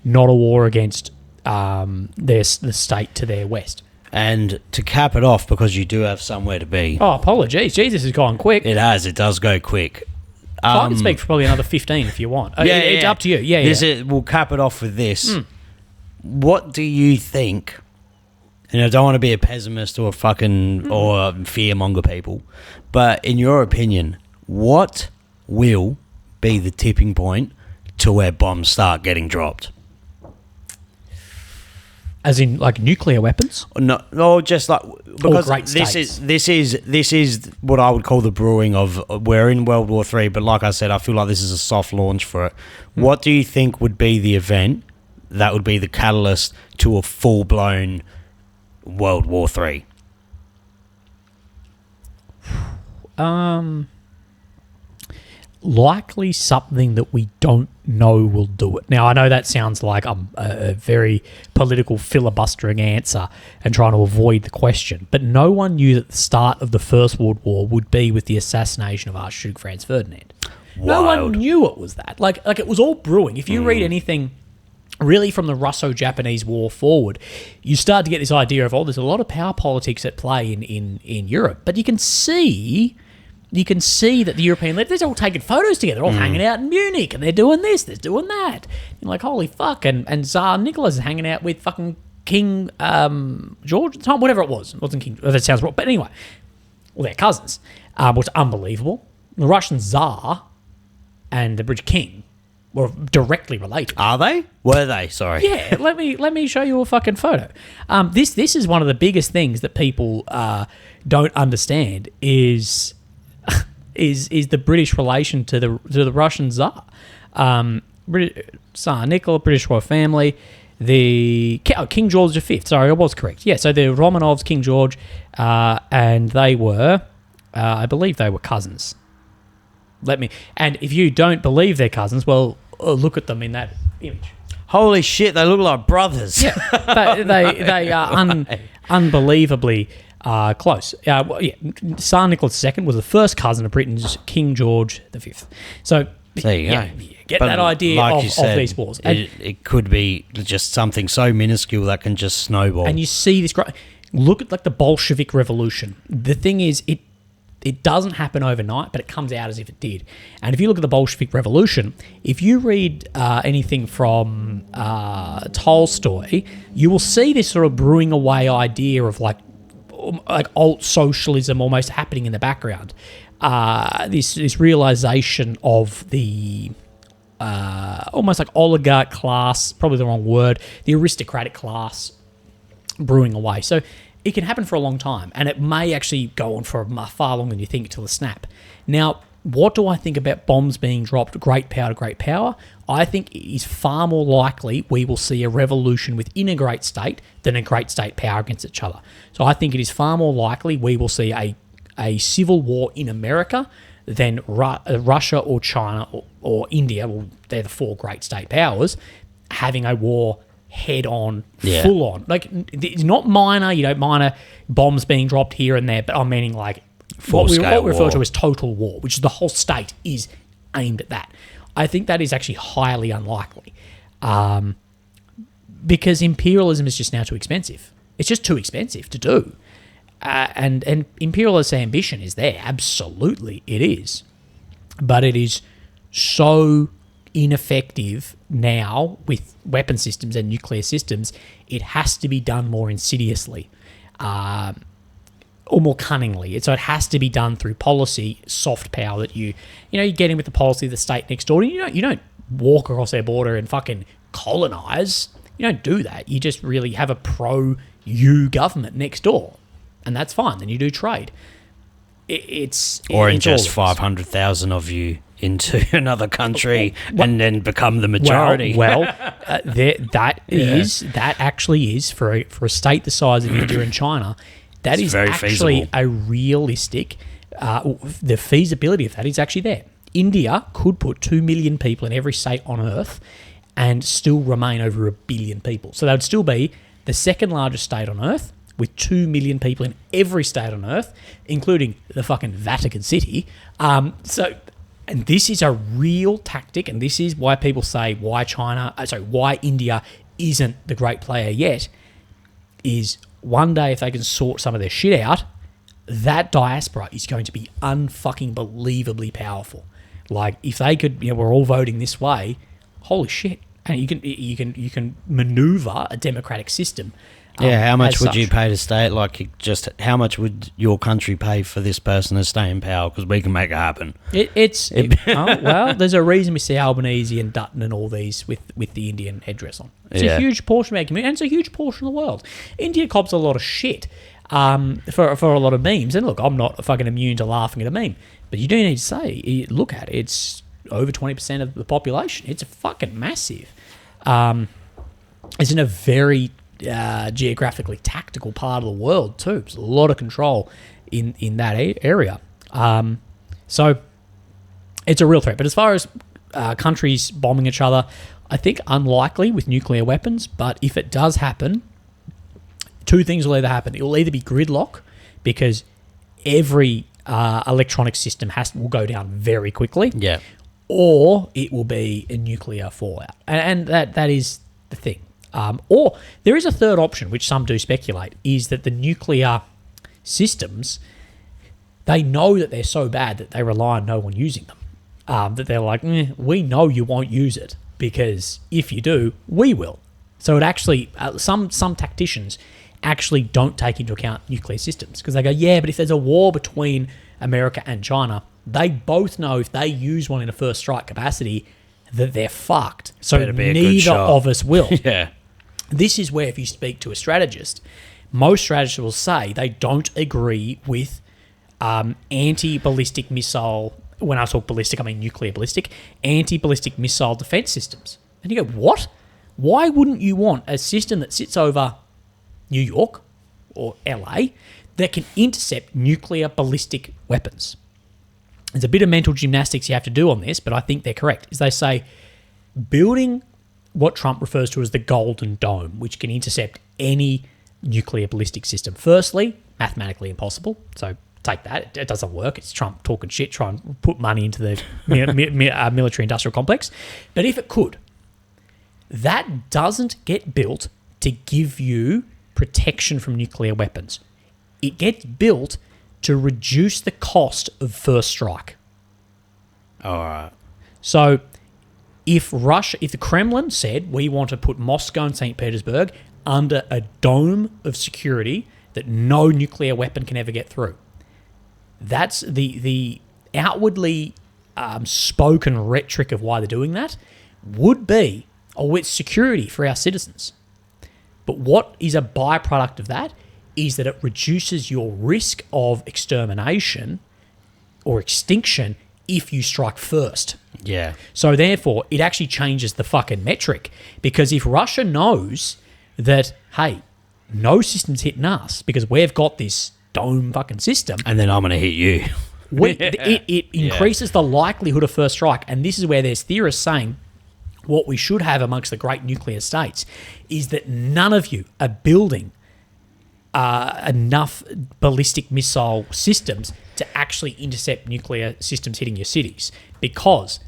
not a war against the state to their west. And to cap it off, because you do have somewhere to be. Oh, apologies. Jesus has gone quick. It has. It does go quick. I can speak for probably another 15 if you want. It's up to you. We'll cap it off with this. What do you think? And I don't want to be a pessimist or or fearmonger people, but in your opinion, what will be the tipping point to where bombs start getting dropped? As in, like, nuclear weapons? No, just like, because this is what I would call the brewing of, we're in World War III, but like I said, I feel like this is a soft launch for it. What do you think would be the event that would be the catalyst to a full-blown World War III? Likely something that we don't know will do it. Now, I know that sounds like a very political filibustering answer and trying to avoid the question, but no one knew that the start of the First World War would be with the assassination of Archduke Franz Ferdinand. No one Wild. knew it was that. Like it was all brewing. If you read anything really from the Russo-Japanese War forward, you start to get this idea of, there's a lot of power politics at play in Europe. But you can see that the European leaders are all taking photos together, all hanging out in Munich, and they're doing this, they're doing that. You're like, holy fuck. And Tsar Nicholas is hanging out with fucking King George at the time, whatever it was. It wasn't King, that sounds wrong. But anyway, well, they're cousins, which is unbelievable. The Russian Tsar and the British King were directly related. Are they? Were they? Sorry. Yeah, let me show you a fucking photo. This is one of the biggest things that people don't understand is the British relation to the Russian Tsar. Tsar Nicholas, British royal family, King George V. Sorry, I was correct. Yeah, so the Romanovs, King George, and they were, I believe they were cousins. And if you don't believe they're cousins, well, look at them in that image. Holy shit, they look like brothers. Yeah, they are unbelievably close. Tsar Nicholas II was the first cousin of Britain's King George V. So there you go. Get But that idea like of, you said, of these wars. It could be just something so minuscule that can just snowball. And you see this great. Look at like the Bolshevik Revolution. The thing is, it doesn't happen overnight, but it comes out as if it did. And if you look at the Bolshevik Revolution, if you read anything from Tolstoy, you will see this sort of brewing away idea of like alt socialism almost happening in the background. This realization of the almost like oligarch class, probably the wrong word, the aristocratic class brewing away. So it can happen for a long time, and it may actually go on for far longer than you think till the snap. Now, what do I think about bombs being dropped, great power to great power? I think it is far more likely we will see a revolution within a great state than a great state power against each other. So I think it is far more likely we will see a civil war in America than Russia or China or India, well, they're the four great state powers, having a war head on, full on. Like, it's not minor bombs being dropped here and there, but I'm meaning like what we refer to as total war, which is the whole state is aimed at that. I think that is actually highly unlikely because imperialism is just now too expensive. It's just too expensive to do. And imperialist ambition is there. Absolutely, it is. But it is so ineffective now with weapon systems and nuclear systems. It has to be done more insidiously or more cunningly. So it has to be done through policy, soft power that you get in with the policy of the state next door. You don't walk across their border and fucking colonize. You don't do that. You just really have a pro-you government next door. And that's fine. Then you do trade. It's ingest 500,000 of you into another country and then become the majority. That actually is for a state the size of India and China. That is actually feasible. A realistic. The feasibility of that is actually there. India could put 2 million people in every state on Earth and still remain over 1 billion people. So that would still be the second largest state on Earth, with 2 million people in every state on Earth, including the fucking Vatican City. And this is a real tactic, and this is why people say why India isn't the great player yet, is one day if they can sort some of their shit out, that diaspora is going to be unfucking believably powerful. Like, if they could, we're all voting this way, holy shit. And you can maneuver a democratic system. How much would you pay to stay? How much would your country pay for this person to stay in power? Because we can make it happen. There's a reason we see Albanese and Dutton and all these with the Indian headdress on. It's a huge portion of our community, and it's a huge portion of the world. India cops a lot of shit for a lot of memes. And look, I'm not fucking immune to laughing at a meme, but you do need to say, look at it. It's over 20% of the population. It's fucking massive. It's in a very geographically tactical part of the world too. There's a lot of control in that area. So it's a real threat. But as far as countries bombing each other, I think unlikely with nuclear weapons. But if it does happen, two things will either happen. It will either be gridlock, because every electronic system will go down very quickly. Yeah. or it will be a nuclear fallout. And that is the thing. Or there is a third option, which some do speculate, is that the nuclear systems, they know that they're so bad that they rely on no one using them. That they're like, we know you won't use it, because if you do, we will. So it actually, some tacticians actually don't take into account nuclear systems, because they go, yeah, but if there's a war between America and China, they both know if they use one in a first strike capacity that they're fucked. So neither of us will. Yeah. This is where, if you speak to a strategist, most strategists will say they don't agree with anti-ballistic missile. When I talk ballistic, I mean nuclear ballistic, anti-ballistic missile defense systems. And you go, what? Why wouldn't you want a system that sits over New York or LA that can intercept nuclear ballistic weapons? There's a bit of mental gymnastics you have to do on this, but I think they're correct. Is they say building what Trump refers to as the Golden Dome, which can intercept any nuclear ballistic system. Firstly, mathematically impossible. So take that. It doesn't work. It's Trump talking shit, trying to put money into the military-industrial complex. But if it could, that doesn't get built to give you protection from nuclear weapons. It gets built to reduce the cost of first strike. All right. So if the Kremlin said we want to put Moscow and St. Petersburg under a dome of security that no nuclear weapon can ever get through, that's the outwardly spoken rhetoric of why they're doing that would be, it's security for our citizens. But what is a byproduct of that is that it reduces your risk of extermination or extinction if you strike first. Yeah. So therefore, it actually changes the fucking metric, because if Russia knows that, hey, no system's hitting us because we've got this dome fucking system, and then I'm going to hit you. It increases the likelihood of first strike. And this is where there's theorists saying what we should have amongst the great nuclear states is that none of you are building enough ballistic missile systems to actually intercept nuclear systems hitting your cities. Because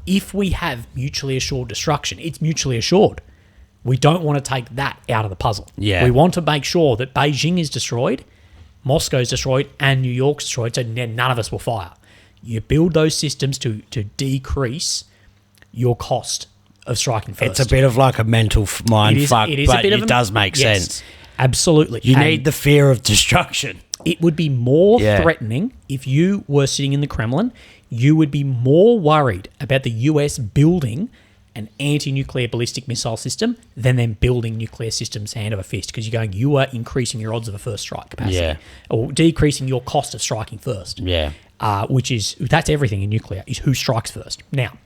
if we have mutually assured destruction, it's mutually assured. We don't want to take that out of the puzzle. Yeah. We want to make sure that Beijing is destroyed, Moscow's destroyed, and New York's destroyed, so then none of us will fire. You build those systems to decrease your cost of striking first. It's a bit of like a mental mind fuck, but it does make sense. Absolutely. You need the fear of destruction. It would be more threatening if you were sitting in the Kremlin. You would be more worried about the US building an anti-nuclear ballistic missile system than them building nuclear systems hand over fist, because you are increasing your odds of a first strike capacity or decreasing your cost of striking first. Yeah. That's everything in nuclear, is who strikes first. Now,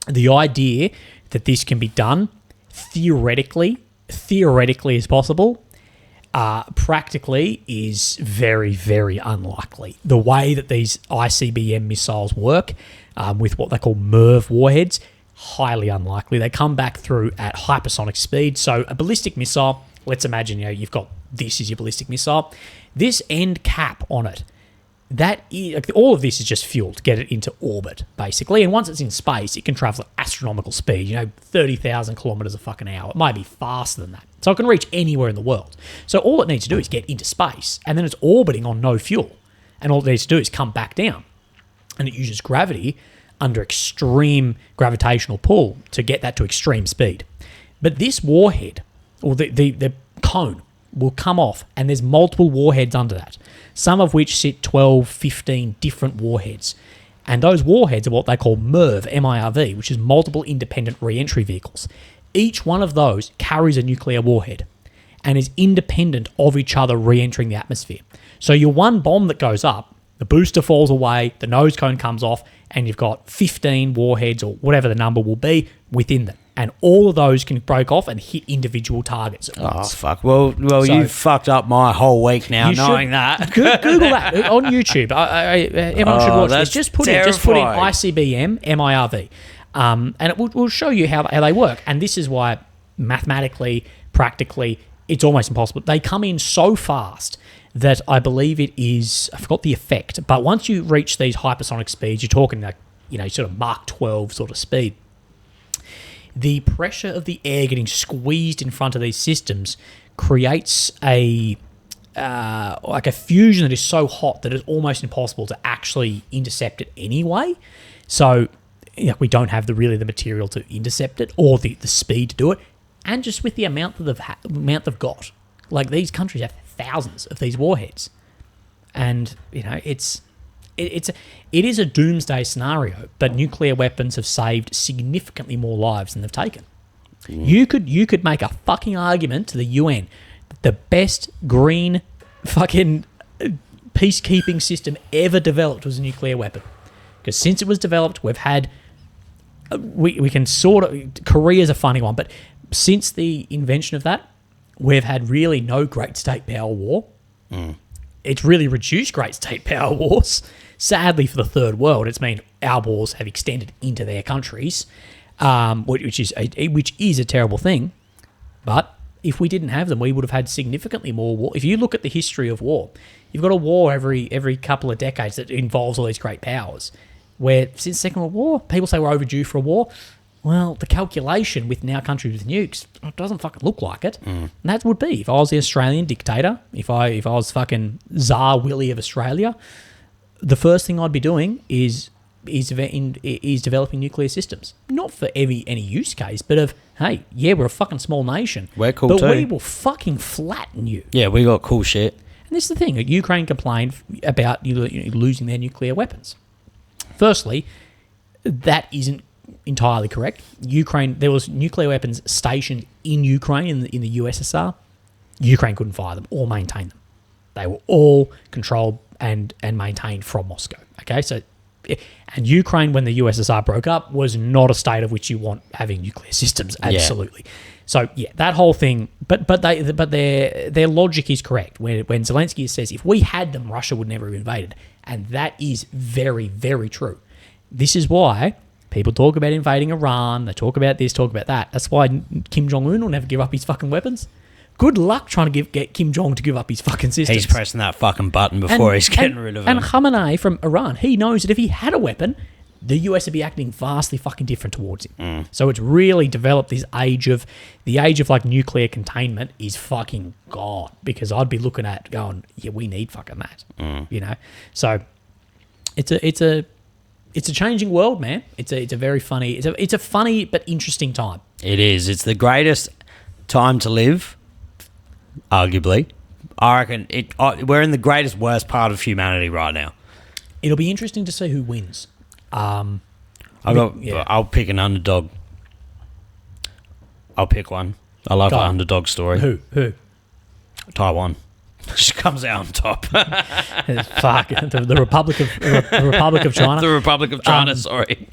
the idea that this can be done theoretically is possible, practically is very, very unlikely. The way that these ICBM missiles work with what they call MIRV warheads, highly unlikely. They come back through at hypersonic speed. So a ballistic missile, let's imagine you've got this is your ballistic missile. This end cap on it, that is, all of this is just fuel to get it into orbit, basically. And once it's in space, it can travel at astronomical speed, 30,000 kilometers a fucking hour. It might be faster than that. So it can reach anywhere in the world. So all it needs to do is get into space, and then it's orbiting on no fuel. And all it needs to do is come back down. And it uses gravity under extreme gravitational pull to get that to extreme speed. But this warhead, or the cone, will come off, and there's multiple warheads under that, some of which sit 12, 15 different warheads. And those warheads are what they call MIRV, M-I-R-V, which is multiple independent re-entry vehicles. Each one of those carries a nuclear warhead and is independent of each other re-entering the atmosphere. So your one bomb that goes up, the booster falls away, the nose cone comes off, and you've got 15 warheads, or whatever the number will be, within them. And all of those can break off and hit individual targets at once. Oh, fuck. Well, so, you've fucked up my whole week now knowing that. Google that on YouTube. Everyone should watch this. Just put in ICBM, MIRV. And it will show you how they work. And this is why mathematically, practically, it's almost impossible. They come in so fast that I believe it is, I forgot the effect, but once you reach these hypersonic speeds, you're talking like, sort of Mark 12 sort of speed. The pressure of the air getting squeezed in front of these systems creates a fusion that is so hot that it's almost impossible to actually intercept it anyway. So we don't have the material to intercept it or the speed to do it, and just with the amount that they've got, like these countries have thousands of these warheads, and it is a doomsday scenario. But nuclear weapons have saved significantly more lives than they've taken. You could make a fucking argument to the UN that the best green fucking peacekeeping system ever developed was a nuclear weapon. Because since it was developed, we've had we can sort of, Korea's a funny one, but since the invention of that, we've had really no great state power war. It's really reduced great state power wars. Sadly for the third world, it's mean our wars have extended into their countries, which is a terrible thing. But if we didn't have them, we would have had significantly more war. If you look at the history of war, you've got a war every couple of decades that involves all these great powers. Where since the Second World War, people say we're overdue for a war. Well, the calculation with now countries with nukes, it doesn't fucking look like it. And that would be if I was the Australian dictator, if I was fucking Tsar Willy of Australia, the first thing I'd be doing is developing nuclear systems. Not for any use case, but of, hey, yeah, we're a fucking small nation. We're cool but too. We will fucking flatten you. Yeah, we got cool shit. And this is the thing. Ukraine complained about losing their nuclear weapons. Firstly, that isn't entirely correct. There was nuclear weapons stationed in Ukraine in the USSR. Ukraine couldn't fire them or maintain them. They were all controlled and maintained from Moscow. Okay, so and Ukraine, when the USSR broke up, was not a state of which you want having nuclear systems. Absolutely. Yeah. So yeah, that whole thing. But their logic is correct. When Zelensky says if we had them, Russia would never have invaded, and that is very, very true. This is why people talk about invading Iran. They talk about this, talk about that. That's why Kim Jong-un will never give up his fucking weapons. Good luck trying to get Kim Jong to give up his fucking systems. He's pressing that fucking button before he's getting rid of it. And Khamenei from Iran, he knows that if he had a weapon, the US would be acting vastly fucking different towards him. So it's really developed this age of like nuclear containment is fucking gone, because I'd be looking at going, yeah, we need fucking that. So it's a changing world, man. It's a very funny, it's a funny but interesting time. It is. It's the greatest time to live. Arguably, I reckon we're in the greatest worst part of humanity right now. It'll be interesting to see who wins. I'll pick an underdog. I'll pick one. I love an underdog story. Who? Taiwan. Just comes out on top. Fuck the Republic of China. The Republic of China. Sorry.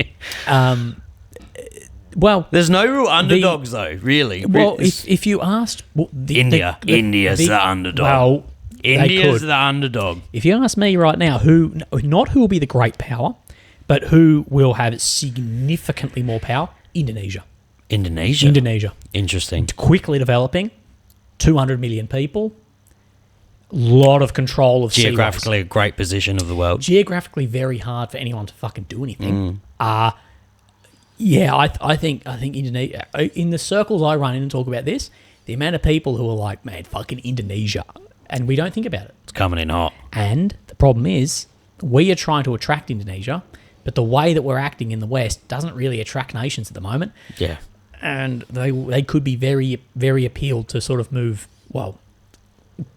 Well, there's no real underdogs though, really. Well, if you asked India's the underdog. Well, India's the underdog. If you ask me right now, not who will be the great power, but who will have significantly more power? Indonesia. Interesting. Quickly developing, 200 million people, lot of control of geographically a great position of the world. Geographically very hard for anyone to fucking do anything. Yeah, I think Indonesia, in the circles I run in and talk about this, the amount of people who are like, man, fucking Indonesia, and we don't think about it. It's coming in hot. And the problem is, we are trying to attract Indonesia, but the way that we're acting in the West doesn't really attract nations at the moment. Yeah. And they could be very, very appealed to sort of move, well,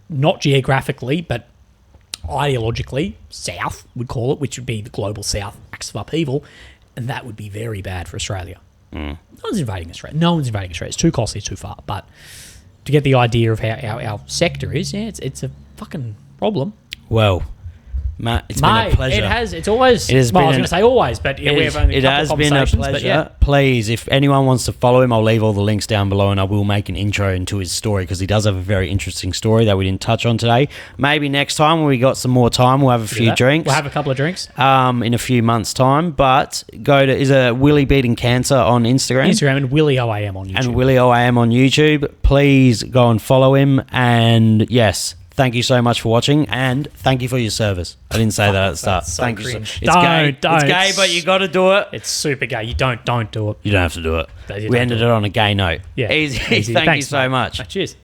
not geographically, but ideologically, south, we'd call it, which would be the global south axis of upheaval. And that would be very bad for Australia. No one's invading Australia. It's too costly, it's too far. But to get the idea of how our sector is, yeah, it's a fucking problem. Well, Matt, it's been a pleasure. It's always. I was going to say always, but we have only a couple of conversations. It has been a pleasure. Yeah. Please, if anyone wants to follow him, I'll leave all the links down below, and I will make an intro into his story, because he does have a very interesting story that we didn't touch on today. Maybe next time when we got some more time, we'll have a few drinks. We'll have a couple of drinks. In a few months' time. But is a Willy Beating Cancer on Instagram. And Willy OAM on YouTube. Please go and follow him. And yes, thank you so much for watching, and thank you for your service. I didn't say that at the start. So Thank you. cringe. It's gay. Don't. It's gay, but you got to do it. It's super gay. You don't do it. You don't have to do it. You We don't ended do it on a gay note. Yeah. Easy. Easy. Thank Thanks, you so mate. much. Cheers.